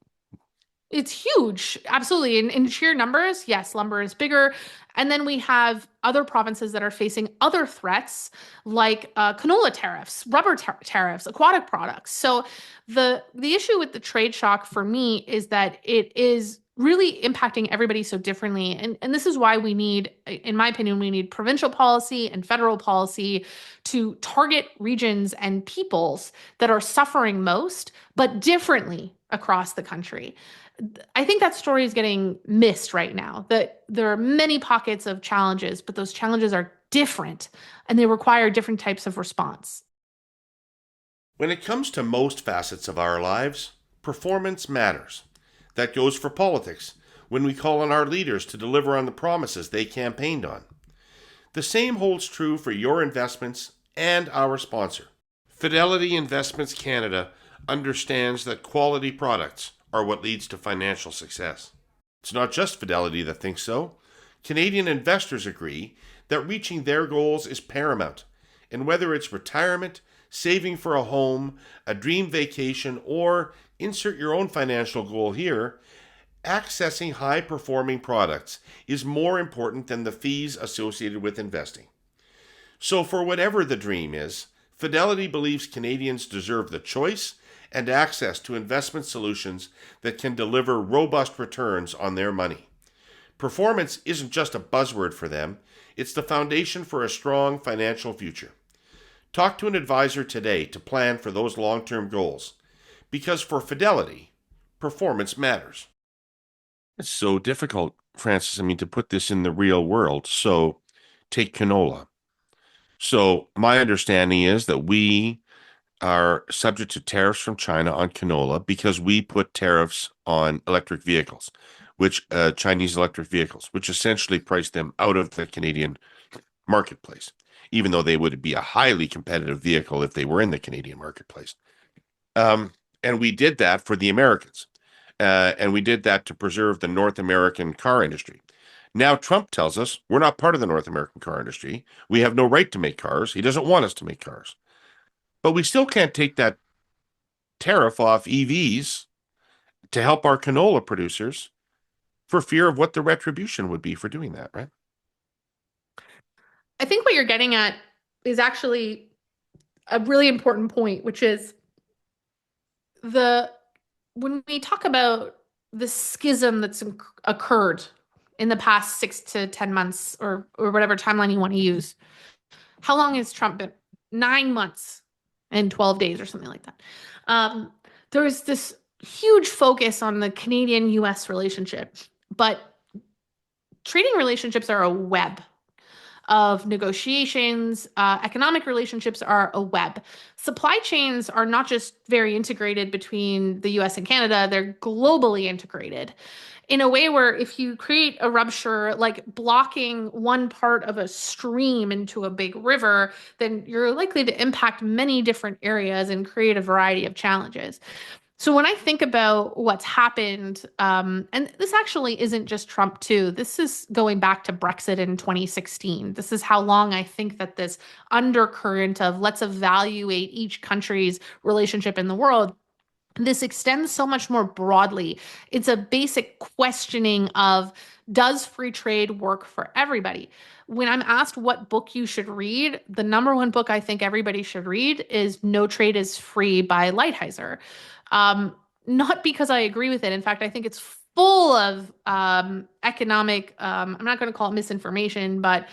It's huge. Absolutely. In sheer numbers, yes, lumber is bigger. And then we have other provinces that are facing other threats like canola tariffs, rubber tariffs, aquatic products. So the issue with the trade shock for me is that it is really impacting everybody so differently. And this is why we need, in my opinion, we need provincial policy and federal policy to target regions and peoples that are suffering most, but differently across the country. I think that story is getting missed right now. That there are many pockets of challenges, but those challenges are different and they require different types of response. When it comes to most facets of our lives, performance matters. That goes for politics, when we call on our leaders to deliver on the promises they campaigned on. The same holds true for your investments and our sponsor. Fidelity Investments Canada understands that quality products are what leads to financial success. It's not just Fidelity that thinks so. Canadian investors agree that reaching their goals is paramount, and whether it's retirement, saving for a home, a dream vacation, or insert your own financial goal here, accessing high performing products is more important than the fees associated with investing. So, for whatever the dream is, Fidelity believes Canadians deserve the choice and access to investment solutions that can deliver robust returns on their money. Performance isn't just a buzzword for them, it's the foundation for a strong financial future. Talk to an advisor today to plan for those long term goals. Because for Fidelity, performance matters. It's so difficult, Francis, to put this in the real world. So, take canola. So, my understanding is that we are subject to tariffs from China on canola because we put tariffs on electric vehicles, which Chinese electric vehicles, which essentially price them out of the Canadian marketplace, even though they would be a highly competitive vehicle if they were in the Canadian marketplace. And we did that for the Americans. And we did that to preserve the North American car industry. Now Trump tells us we're not part of the North American car industry. We have no right to make cars. He doesn't want us to make cars. But we still can't take that tariff off EVs to help our canola producers for fear of what the retribution would be for doing that, right? I think what you're getting at is actually a really important point, which is the when we talk about the schism that's occurred in the past 6 to 10 months or whatever timeline you want to use. How long has Trump been? 9 months and 12 days or something like that. Um, there's this huge focus on the Canadian US relationship, but trading relationships are a web. of negotiations. Economic relationships are a web. Supply chains are not just very integrated between the US and Canada, they're globally integrated in a way where if you create a rupture, like blocking one part of a stream into a big river, then you're likely to impact many different areas and create a variety of challenges. So when I think about what's happened, and this actually isn't just Trump too, this is going back to Brexit in 2016. This is how long I think that this undercurrent of let's evaluate each country's relationship in the world, this extends so much more broadly. It's a basic questioning of, does free trade work for everybody? When I'm asked what book you should read, the number one book I think everybody should read is No Trade is Free by Lighthizer. Not because I agree with it. In fact, I think it's full of economic, I'm not going to call it misinformation, but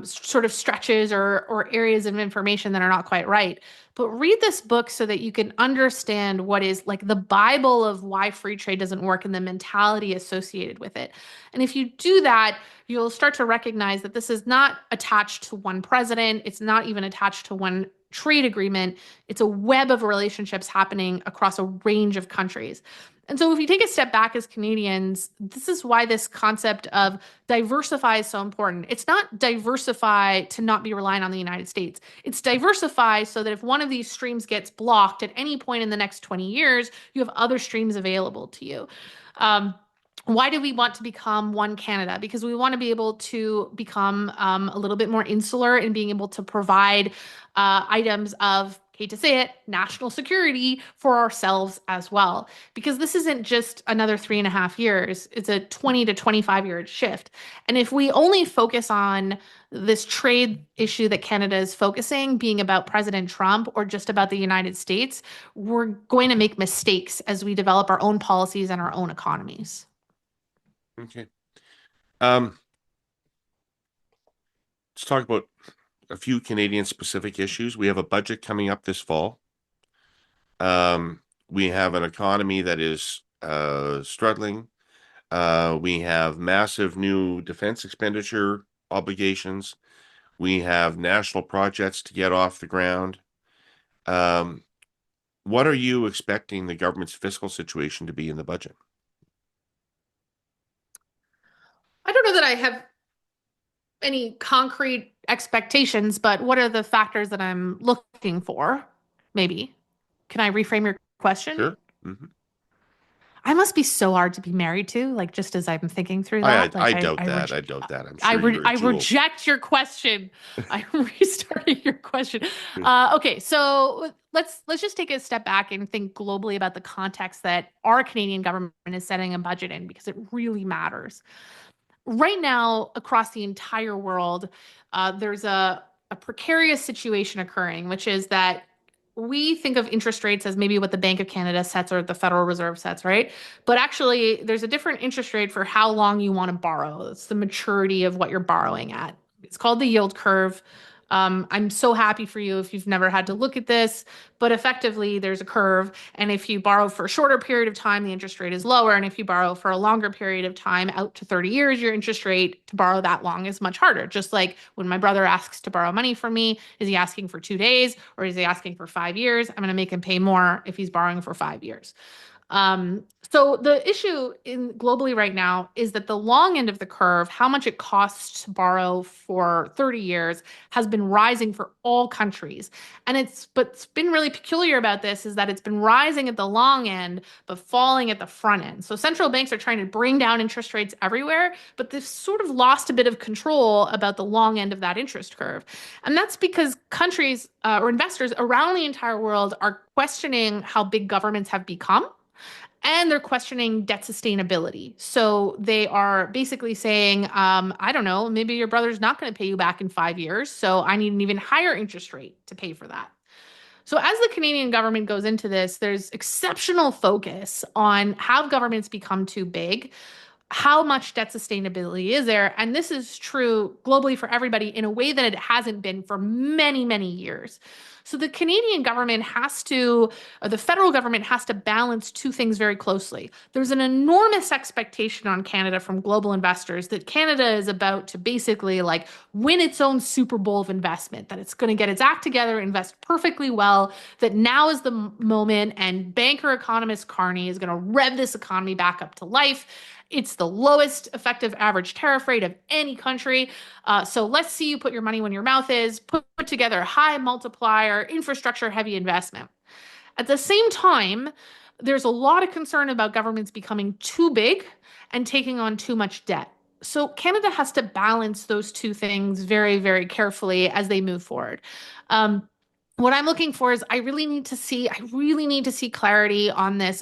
sort of stretches or areas of information that are not quite right. But read this book so that you can understand what is like the Bible of why free trade doesn't work and the mentality associated with it. And if you do that, you'll start to recognize that this is not attached to one president. It's not even attached to one trade agreement. It's a web of relationships happening across a range of countries. And so if you take a step back as Canadians, this is why this concept of diversify is so important. It's not diversify to not be reliant on the United States. It's diversify so that if one of these streams gets blocked at any point in the next 20 years, you have other streams available to you. Why do we want to become one Canada? Because we want to be able to become a little bit more insular in being able to provide items of, hate to say it, national security for ourselves as well. Because this isn't just another 3.5 years, it's a 20 to 25-year shift. And if we only focus on this trade issue that Canada is focusing being about President Trump or just about the United States, we're going to make mistakes as we develop our own policies and our own economies. Okay. Let's talk about a few Canadian specific issues. We have a budget coming up this fall. We have an economy that is struggling. We have massive new defense expenditure obligations. We have national projects to get off the ground. What are you expecting the government's fiscal situation to be in the budget? I don't know that I have any concrete expectations, but what are the factors that I'm looking for? Maybe. Can I reframe your question? Sure. Mm-hmm. I must be so hard to be married to, like just as I'm thinking through I that. I Like doubt that. I doubt that. I'm I, sure you're a I jewel. reject your question. I'm restarting your question. Okay, so let's just take a step back and think globally about the context that our Canadian government is setting a budget in because it really matters. Right now, across the entire world, there's a precarious situation occurring, which is that we think of interest rates as maybe what the Bank of Canada sets or the Federal Reserve sets, right? But actually, there's a different interest rate for how long you want to borrow. It's the maturity of what you're borrowing at. It's called the yield curve. I'm so happy for you if you've never had to look at this, but effectively there's a curve. And if you borrow for a shorter period of time, the interest rate is lower. And if you borrow for a longer period of time, out to 30 years, your interest rate to borrow that long is much harder. Just like when my brother asks to borrow money from me, is he asking for 2 days or is he asking for 5 years? I'm going to make him pay more if he's borrowing for 5 years. So the issue in globally right now is that the long end of the curve, how much it costs to borrow for 30 years, has been rising for all countries. And what's been really peculiar about this is that it's been rising at the long end, but falling at the front end. So central banks are trying to bring down interest rates everywhere, but they've sort of lost a bit of control about the long end of that interest curve. And that's because countries or investors around the entire world are questioning how big governments have become and they're questioning debt sustainability. So they are basically saying, I don't know, maybe your brother's not going to pay you back in 5 years. So I need an even higher interest rate to pay for that. So as the Canadian government goes into this, there's exceptional focus on have governments become too big? how much debt sustainability is there? And this is true globally for everybody in a way that it hasn't been for many, many years. So the Canadian government has to, or the federal government has to balance two things very closely. There's an enormous expectation on Canada from global investors that Canada is about to basically like win its own Super Bowl of investment, that it's going to get its act together, invest perfectly well, that now is the moment, and banker economist Carney is going to rev this economy back up to life. It's the lowest effective average tariff rate of any country. So let's see you put your money when your mouth is, put together high multiplier, infrastructure heavy investment. At the same time, there's a lot of concern about governments becoming too big and taking on too much debt. So Canada has to balance those two things very, very carefully as they move forward. What I'm looking for is I really need to see clarity on this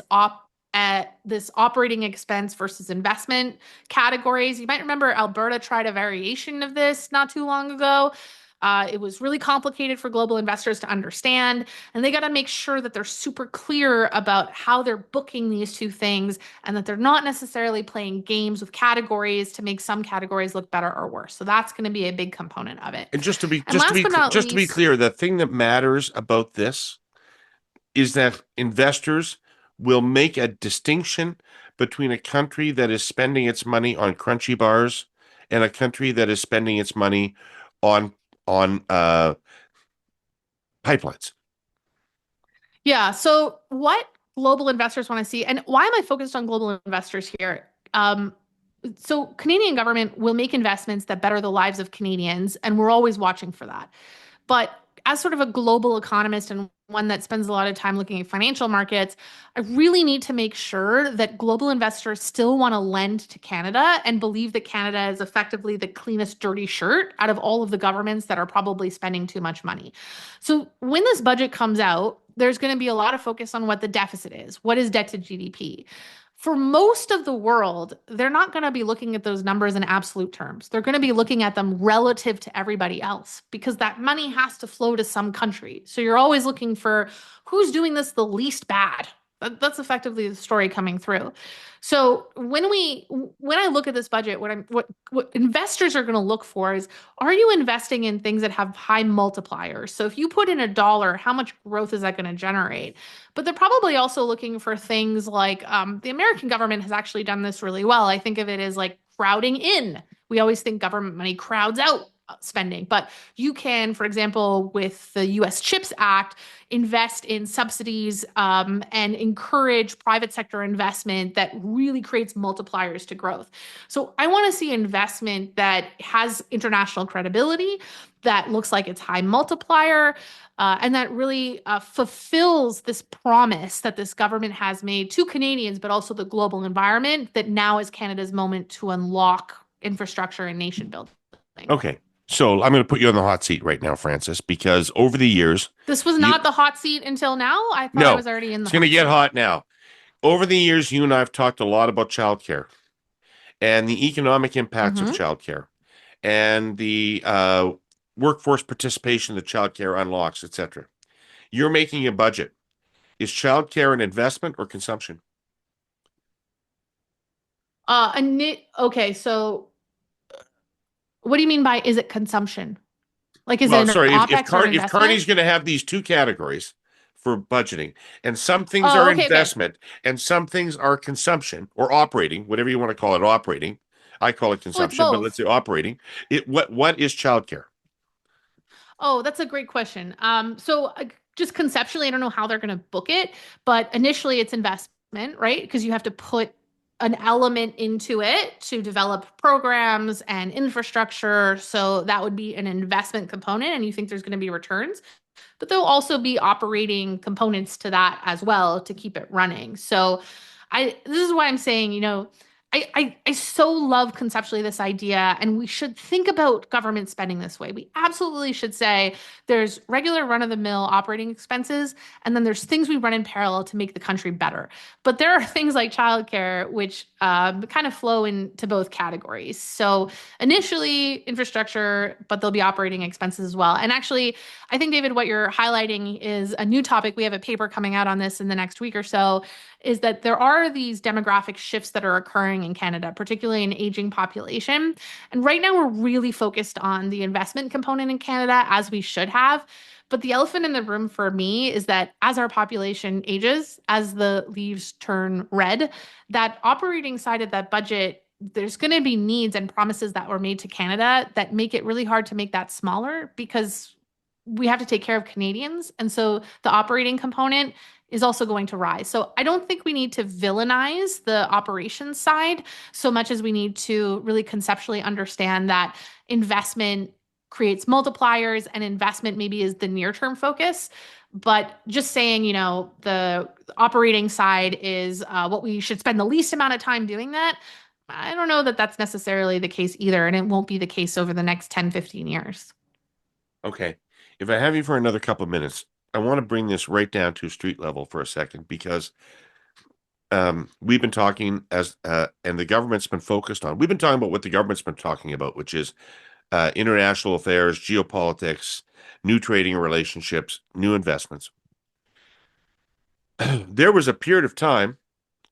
at this operating expense versus investment categories. You might remember Alberta tried a variation of this not too long ago. It was really complicated for global investors to understand, and they got to make sure that they're super clear about how they're booking these two things and that they're not necessarily playing games with categories to make some categories look better or worse. So that's going to be a big component of it. And And last but not just to be least, clear, the thing that matters about this is that investors will make a distinction between a country that is spending its money on crunchy bars and a country that is spending its money on on pipelines. yeah. So what global investors want to see, and why am I focused on global investors here? So Canadian government will make investments that better the lives of Canadians, and we're always watching for that. But as sort of a global economist and one that spends a lot of time looking at financial markets, I really need to make sure that global investors still want to lend to Canada and believe that Canada is effectively the cleanest dirty shirt out of all of the governments that are probably spending too much money. So when this budget comes out, there's going to be a lot of focus on what the deficit is. What is debt to GDP? For most of the world, they're not going to be looking at those numbers in absolute terms. They're going to be looking at them relative to everybody else because that money has to flow to some country. So you're always looking for who's doing this the least bad. That's effectively the story coming through. So when I look at this budget, what investors are going to look for is, are you investing in things that have high multipliers? So if you put in $1, how much growth is that going to generate? But they're probably also looking for things like the American government has actually done this really well. I think of it as like crowding in. We always think government money crowds out spending, but you can, for example, with the US CHIPS Act, invest in subsidies and encourage private sector investment that really creates multipliers to growth. So I want to see investment that has international credibility, that looks like it's high multiplier, and that really fulfills this promise that this government has made to Canadians, but also the global environment, that now is Canada's moment to unlock infrastructure and nation building. Okay. So I'm going to put you on the hot seat right now, Francis, because over the years, This was you not the hot seat until now. I thought I no, was already in the it's going to hot get seat. hot now. Over the years, you and I have talked a lot about childcare and the economic impacts of Hmm. childcare and the workforce participation that childcare unlocks, etc. You're making a budget. Is childcare an investment or consumption? Okay, so what do you mean by is it consumption? Like, is it Well, an sorry, OPEX or an If investment? Carney's going to have these two categories for budgeting, and some things Oh, are okay, okay. investment, and some things are consumption or operating, whatever you want to call it, operating. I call it Oh, it's consumption, but let's both. say operating. What is childcare? Oh, that's a great question. Just conceptually, I don't know how they're going to book it, but initially it's investment, right? Because you have to put an element into it to develop programs and infrastructure. So that would be an investment component, and you think there's going to be returns. But there'll also be operating components to that as well to keep it running. So this is why I'm saying, I so love conceptually this idea, and we should think about government spending this way. We absolutely should say there's regular run-of-the-mill operating expenses, and then there's things we run in parallel to make the country better. But there are things like childcare, which kind of flow into both categories. So initially infrastructure, but there'll be operating expenses as well. And actually, I think, David, what you're highlighting is a new topic. We have a paper coming out on this in the next week or so, is that there are these demographic shifts that are occurring occurring in Canada, particularly an aging population. And right now, we're really focused on the investment component in Canada, as we should have. But the elephant in the room for me is that as our population ages, as the leaves turn red, that operating side of that budget, there's going to be needs and promises that were made to Canada that make it really hard to make that smaller because we have to take care of Canadians. And so the operating component is also going to rise. So I don't think we need to villainize the operations side so much as we need to really conceptually understand that investment creates multipliers and investment maybe is the near term focus. But just saying, the operating side is what we should spend the least amount of time doing that. I don't know that that's necessarily the case either. And it won't be the case over the next 10, 15 years. Okay. If I have you for another couple of minutes, I want to bring this right down to street level for a second because we've been talking and the government's been focused on, we've been talking about what the government's been talking about, which is international affairs, geopolitics, new trading relationships, new investments. There was a period of time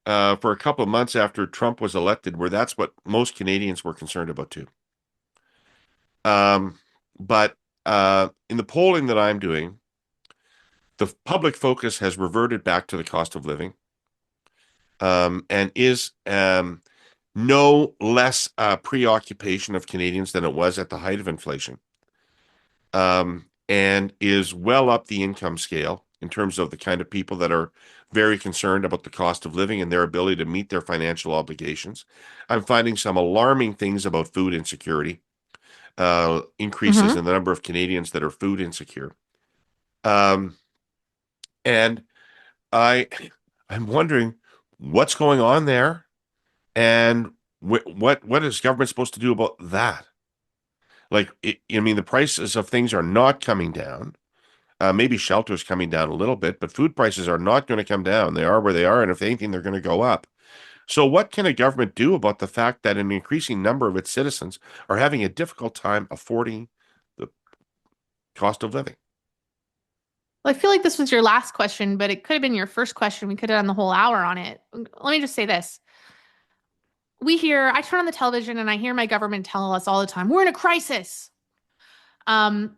for a couple of months after Trump was elected where that's what most Canadians were concerned about too. But in the polling that I'm doing, the public focus has reverted back to the cost of living and is no less preoccupation of Canadians than it was at the height of inflation, and is well up the income scale in terms of the kind of people that are very concerned about the cost of living and their ability to meet their financial obligations. I'm finding some alarming things about food insecurity, increases in the number of Canadians that are food insecure. And I'm wondering what's going on there and what is government supposed to do about that? Like, the prices of things are not coming down. Maybe shelter's coming down a little bit, but food prices are not going to come down. They are where they are, and if anything, they're going to go up. So what can a government do about the fact that an increasing number of its citizens are having a difficult time affording the cost of living? Well, I feel like this was your last question, but it could have been your first question. We could have done the whole hour on it. Let me just say this. I turn on the television and I hear my government tell us all the time, we're in a crisis. And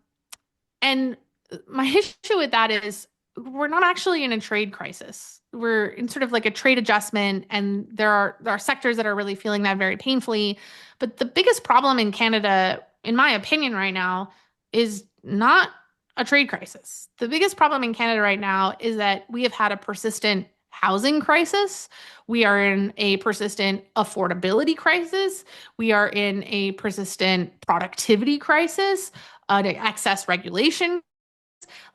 my issue with that is we're not actually in a trade crisis. We're in sort of like a trade adjustment, and there are sectors that are really feeling that very painfully. But the biggest problem in Canada, in my opinion, right now, is not a trade crisis. The biggest problem in Canada right now is that we have had a persistent housing crisis. We are in a persistent affordability crisis. We are in a persistent productivity crisis, excess regulation.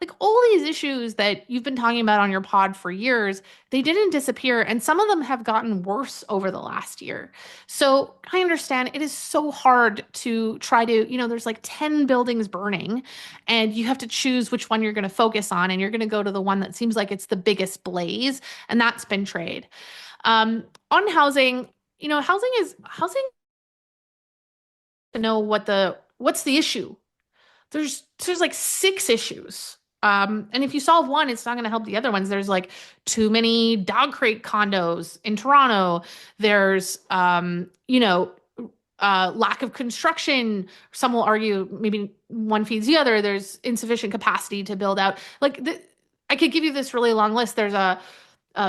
Like all these issues that you've been talking about on your pod for years, they didn't disappear. And some of them have gotten worse over the last year. So I understand it is so hard to try to, there's like 10 buildings burning and you have to choose which one you're going to focus on. And you're going to go to the one that seems like it's the biggest blaze. And that's been trade. On housing, housing to know what's the issue. There's like 6 issues. And if you solve one, it's not going to help the other ones. There's like too many dog crate condos in Toronto. There's, lack of construction. Some will argue maybe one feeds the other. There's insufficient capacity to build out. I could give you this really long list. There's a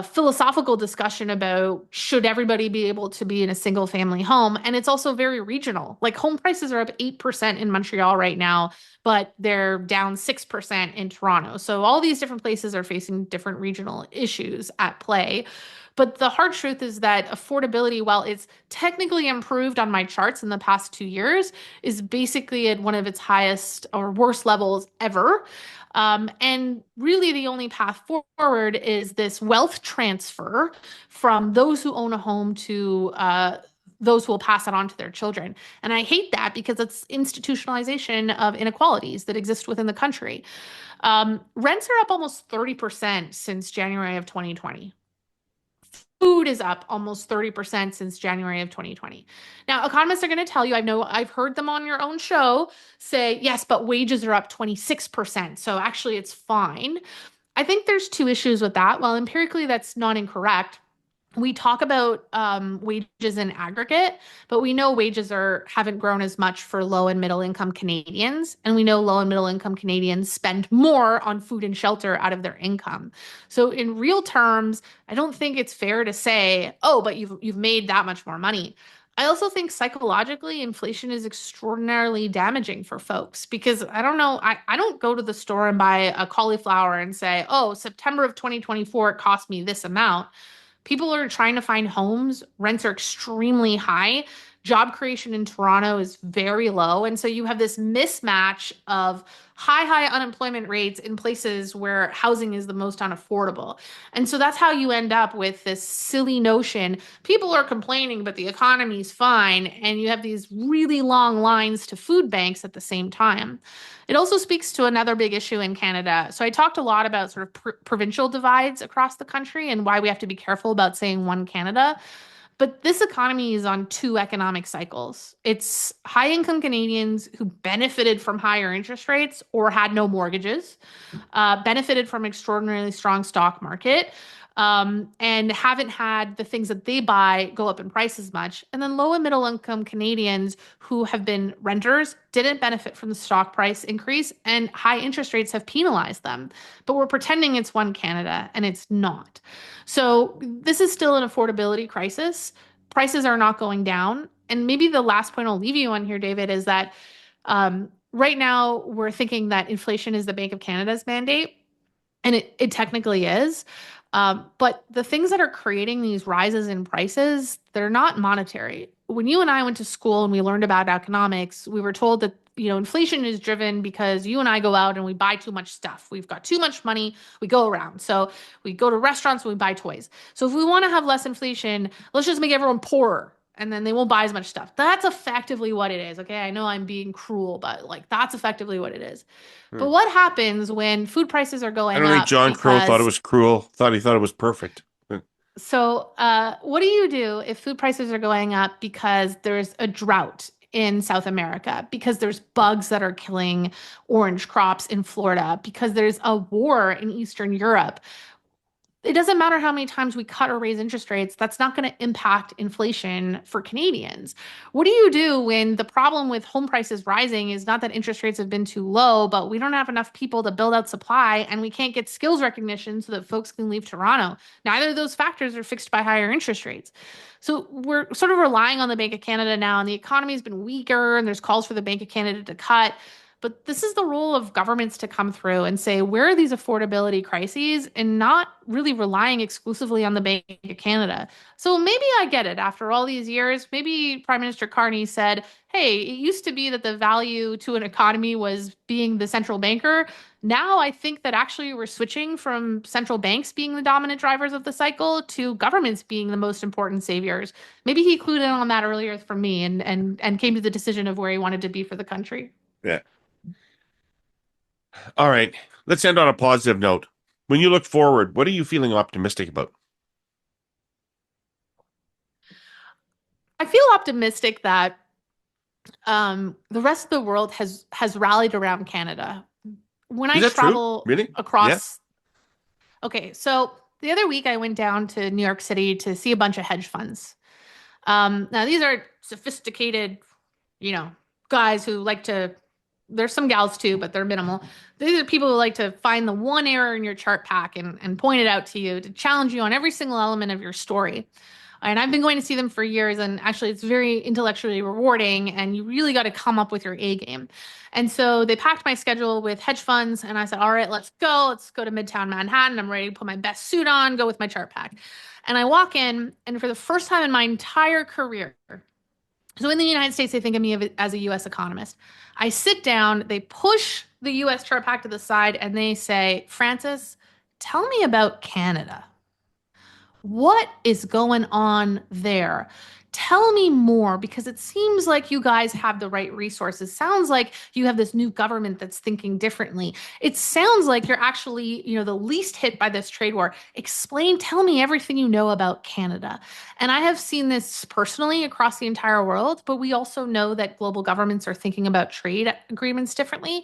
philosophical discussion about should everybody be able to be in a single family home. And it's also very regional. Like home prices are up 8% in Montreal right now, but they're down 6% in Toronto. So all these different places are facing different regional issues at play. But the hard truth is that affordability, while it's technically improved on my charts in the past 2 years, is basically at one of its highest or worst levels ever. And really, the only path forward is this wealth transfer from those who own a home to those who will pass it on to their children. And I hate that because it's institutionalization of inequalities that exist within the country. Rents are up almost 30% since January of 2020. Food is up almost 30% since January of 2020. Now, economists are going to tell you, I've heard them on your own show say, yes, but wages are up 26%. So actually, it's fine. I think there's 2 issues with that. Well, empirically, that's not incorrect. We talk about wages in aggregate, but we know wages haven't grown as much for low and middle income Canadians, and we know low and middle income Canadians spend more on food and shelter out of their income. So in real terms, I don't think it's fair to say, "Oh, but you've made that much more money." I also think psychologically, inflation is extraordinarily damaging for folks because I don't know, I don't go to the store and buy a cauliflower and say, "Oh, September of 2024, it cost me this amount." People are trying to find homes. Rents are extremely high. Job creation in Toronto is very low. And so you have this mismatch of high unemployment rates in places where housing is the most unaffordable. And so that's how you end up with this silly notion. People are complaining, but the economy's fine. And you have these really long lines to food banks at the same time. It also speaks to another big issue in Canada. So I talked a lot about sort of provincial divides across the country and why we have to be careful about saying one Canada. But this economy is on two economic cycles. It's high income Canadians who benefited from higher interest rates or had no mortgages, benefited from extraordinarily strong stock market, and haven't had the things that they buy go up in price as much. And then low and middle income Canadians who have been renters didn't benefit from the stock price increase, and high interest rates have penalized them. But we're pretending it's one Canada, and it's not. So this is still an affordability crisis. Prices are not going down. And maybe the last point I'll leave you on here, David, is that right now we're thinking that inflation is the Bank of Canada's mandate, and it technically is. But the things that are creating these rises in prices, they're not monetary. When you and I went to school and we learned about economics, we were told that, inflation is driven because you and I go out and we buy too much stuff. We've got too much money, we go around. So we go to restaurants and we buy toys. So if we want to have less inflation, let's just make everyone poorer and then they won't buy as much stuff. That's effectively what it is. Okay, I know I'm being cruel, but like that's effectively what it is. Hmm. But what happens when food prices are I going don't think up John Crow thought it because was cruel. He thought it was perfect. what do you do if food prices are going up because there's a drought in South America, because there's bugs that are killing orange crops in Florida, because there's a war in Eastern Europe? It doesn't matter how many times we cut or raise interest rates, that's not going to impact inflation for Canadians. What do you do when the problem with home prices rising is not that interest rates have been too low, but we don't have enough people to build out supply and we can't get skills recognition so that folks can leave Toronto? Neither of those factors are fixed by higher interest rates. So we're sort of relying on the Bank of Canada now, and the economy's been weaker, and there's calls for the Bank of Canada to cut. But this is the role of governments to come through and say, where are these affordability crises, and not really relying exclusively on the Bank of Canada. So maybe I get it after all these years. Maybe Prime Minister Carney said, hey, it used to be that the value to an economy was being the central banker. Now I think that actually we're switching from central banks being the dominant drivers of the cycle to governments being the most important saviors. Maybe he clued in on that earlier from me and came to the decision of where he wanted to be for the country. Yeah. All right. Let's end on a positive note. When you look forward, what are you feeling optimistic about? I feel optimistic that the rest of the world has rallied around Canada. When Is I that true? travel Really? Yeah. across, okay, so the other week I went down to New York City to see a bunch of hedge funds. Now these are sophisticated, you know, guys who like to. There's some gals too, but they're minimal. These are people who like to find the one error in your chart pack and point it out to you to challenge you on every single element of your story. And I've been going to see them for years, and actually, it's very intellectually rewarding. And you really got to come up with your A game. And so they packed my schedule with hedge funds, and I said, "All right, let's go. Let's go to Midtown Manhattan. I'm ready to put my best suit on, go with my chart pack." And I walk in, and for the first time in my entire career, so in the United States, they think of me as a US economist. I sit down, they push the US chart pack to the side, and they say, "Francis, tell me about Canada. What is going on there? Tell me more, because it seems like you guys have the right resources. Sounds like you have this new government that's thinking differently. It sounds like you're actually, the least hit by this trade war. Tell me everything you know about Canada." And I have seen this personally across the entire world, but we also know that global governments are thinking about trade agreements differently.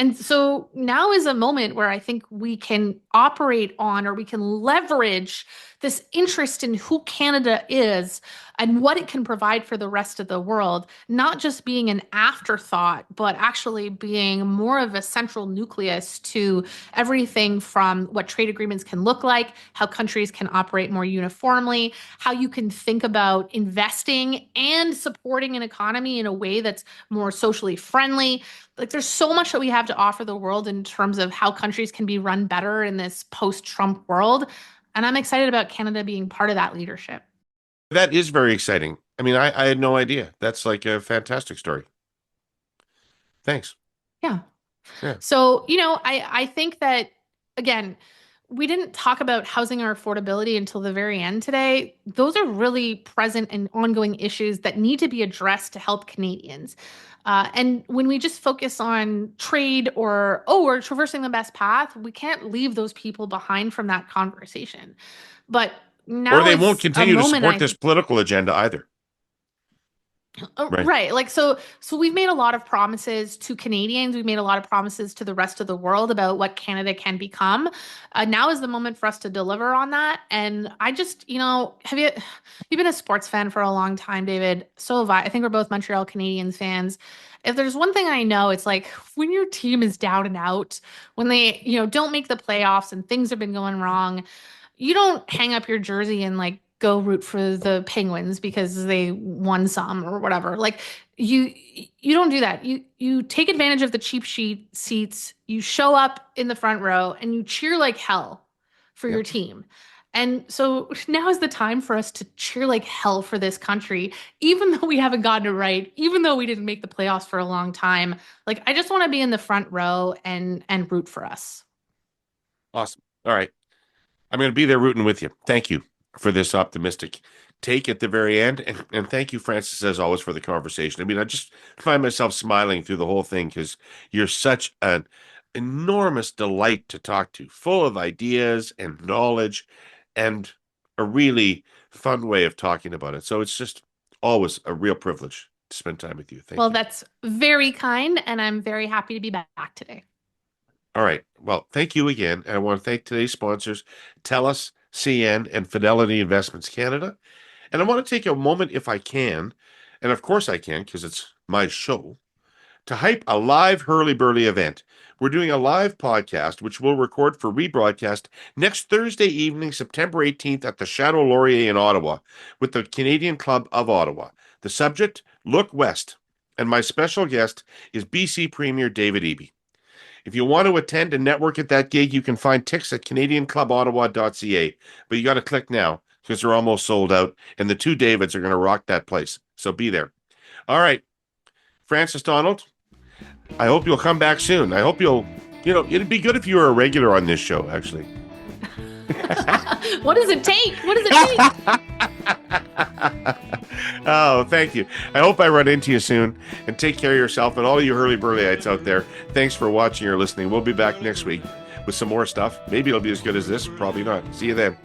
And so now is a moment where I think we can operate on, or we can leverage this interest in who Canada is and what it can provide for the rest of the world, not just being an afterthought, but actually being more of a central nucleus to everything from what trade agreements can look like, how countries can operate more uniformly, how you can think about investing and supporting an economy in a way that's more socially friendly. Like, there's so much that we have to offer the world in terms of how countries can be run better in this post-Trump world. And I'm excited about Canada being part of that leadership. That is very exciting. I mean, I had no idea. That's like a fantastic story. Thanks. Yeah. Yeah. So, I think that, again, we didn't talk about housing or affordability until the very end today. Those are really present and ongoing issues that need to be addressed to help Canadians. And when we just focus on trade or, oh, we're traversing the best path, we can't leave those people behind from that conversation. But Or now they won't is a continue to moment, support I this think. political agenda either. Right. Right. Like, so we've made a lot of promises to Canadians. We've made a lot of promises to the rest of the world about what Canada can become. Now is the moment for us to deliver on that. And I just, you've been a sports fan for a long time, David. So have I. I think we're both Montreal Canadiens fans. If there's one thing I know, it's like when your team is down and out, when they, don't make the playoffs and things have been going wrong, you don't hang up your jersey and like go root for the Penguins because they won some or whatever. Like, you don't do that. You take advantage of the cheap sheet seats. You show up in the front row and you cheer like hell for your Yep. team. And so now is the time for us to cheer like hell for this country, even though we haven't gotten it right, even though we didn't make the playoffs for a long time. Like, I just want to be in the front row and root for us. Awesome. All right. I'm going to be there rooting with you. Thank you for this optimistic take at the very end. And thank you, Francis, as always, for the conversation. I mean, I just find myself smiling through the whole thing because you're such an enormous delight to talk to, full of ideas and knowledge and a really fun way of talking about it. So it's just always a real privilege to spend time with you. Thank Well, you. that's very kind, and I'm very happy to be back today. All right. Well, thank you again. And I want to thank today's sponsors, TELUS, CN, and Fidelity Investments Canada. And I want to take a moment, if I can, and of course I can because it's my show, to hype a live Hurly Burly event. We're doing a live podcast, which we'll record for rebroadcast next Thursday evening, September 18th at the Chateau Laurier in Ottawa with the Canadian Club of Ottawa. The subject, Look West. And my special guest is BC Premier David Eby. If you want to attend and network at that gig, you can find tickets at canadianclubottawa.ca. But you got to click now because they're almost sold out, and the two Davids are going to rock that place. So be there. All right. Francis Donald, I hope you'll come back soon. I hope it'd be good if you were a regular on this show, actually. What does it take? What does it take? Oh, thank you. I hope I run into you soon, and take care of yourself and all you Herle Burly-ites out there. Thanks for watching or listening. We'll be back next week with some more stuff. Maybe it'll be as good as this. Probably not. See you then.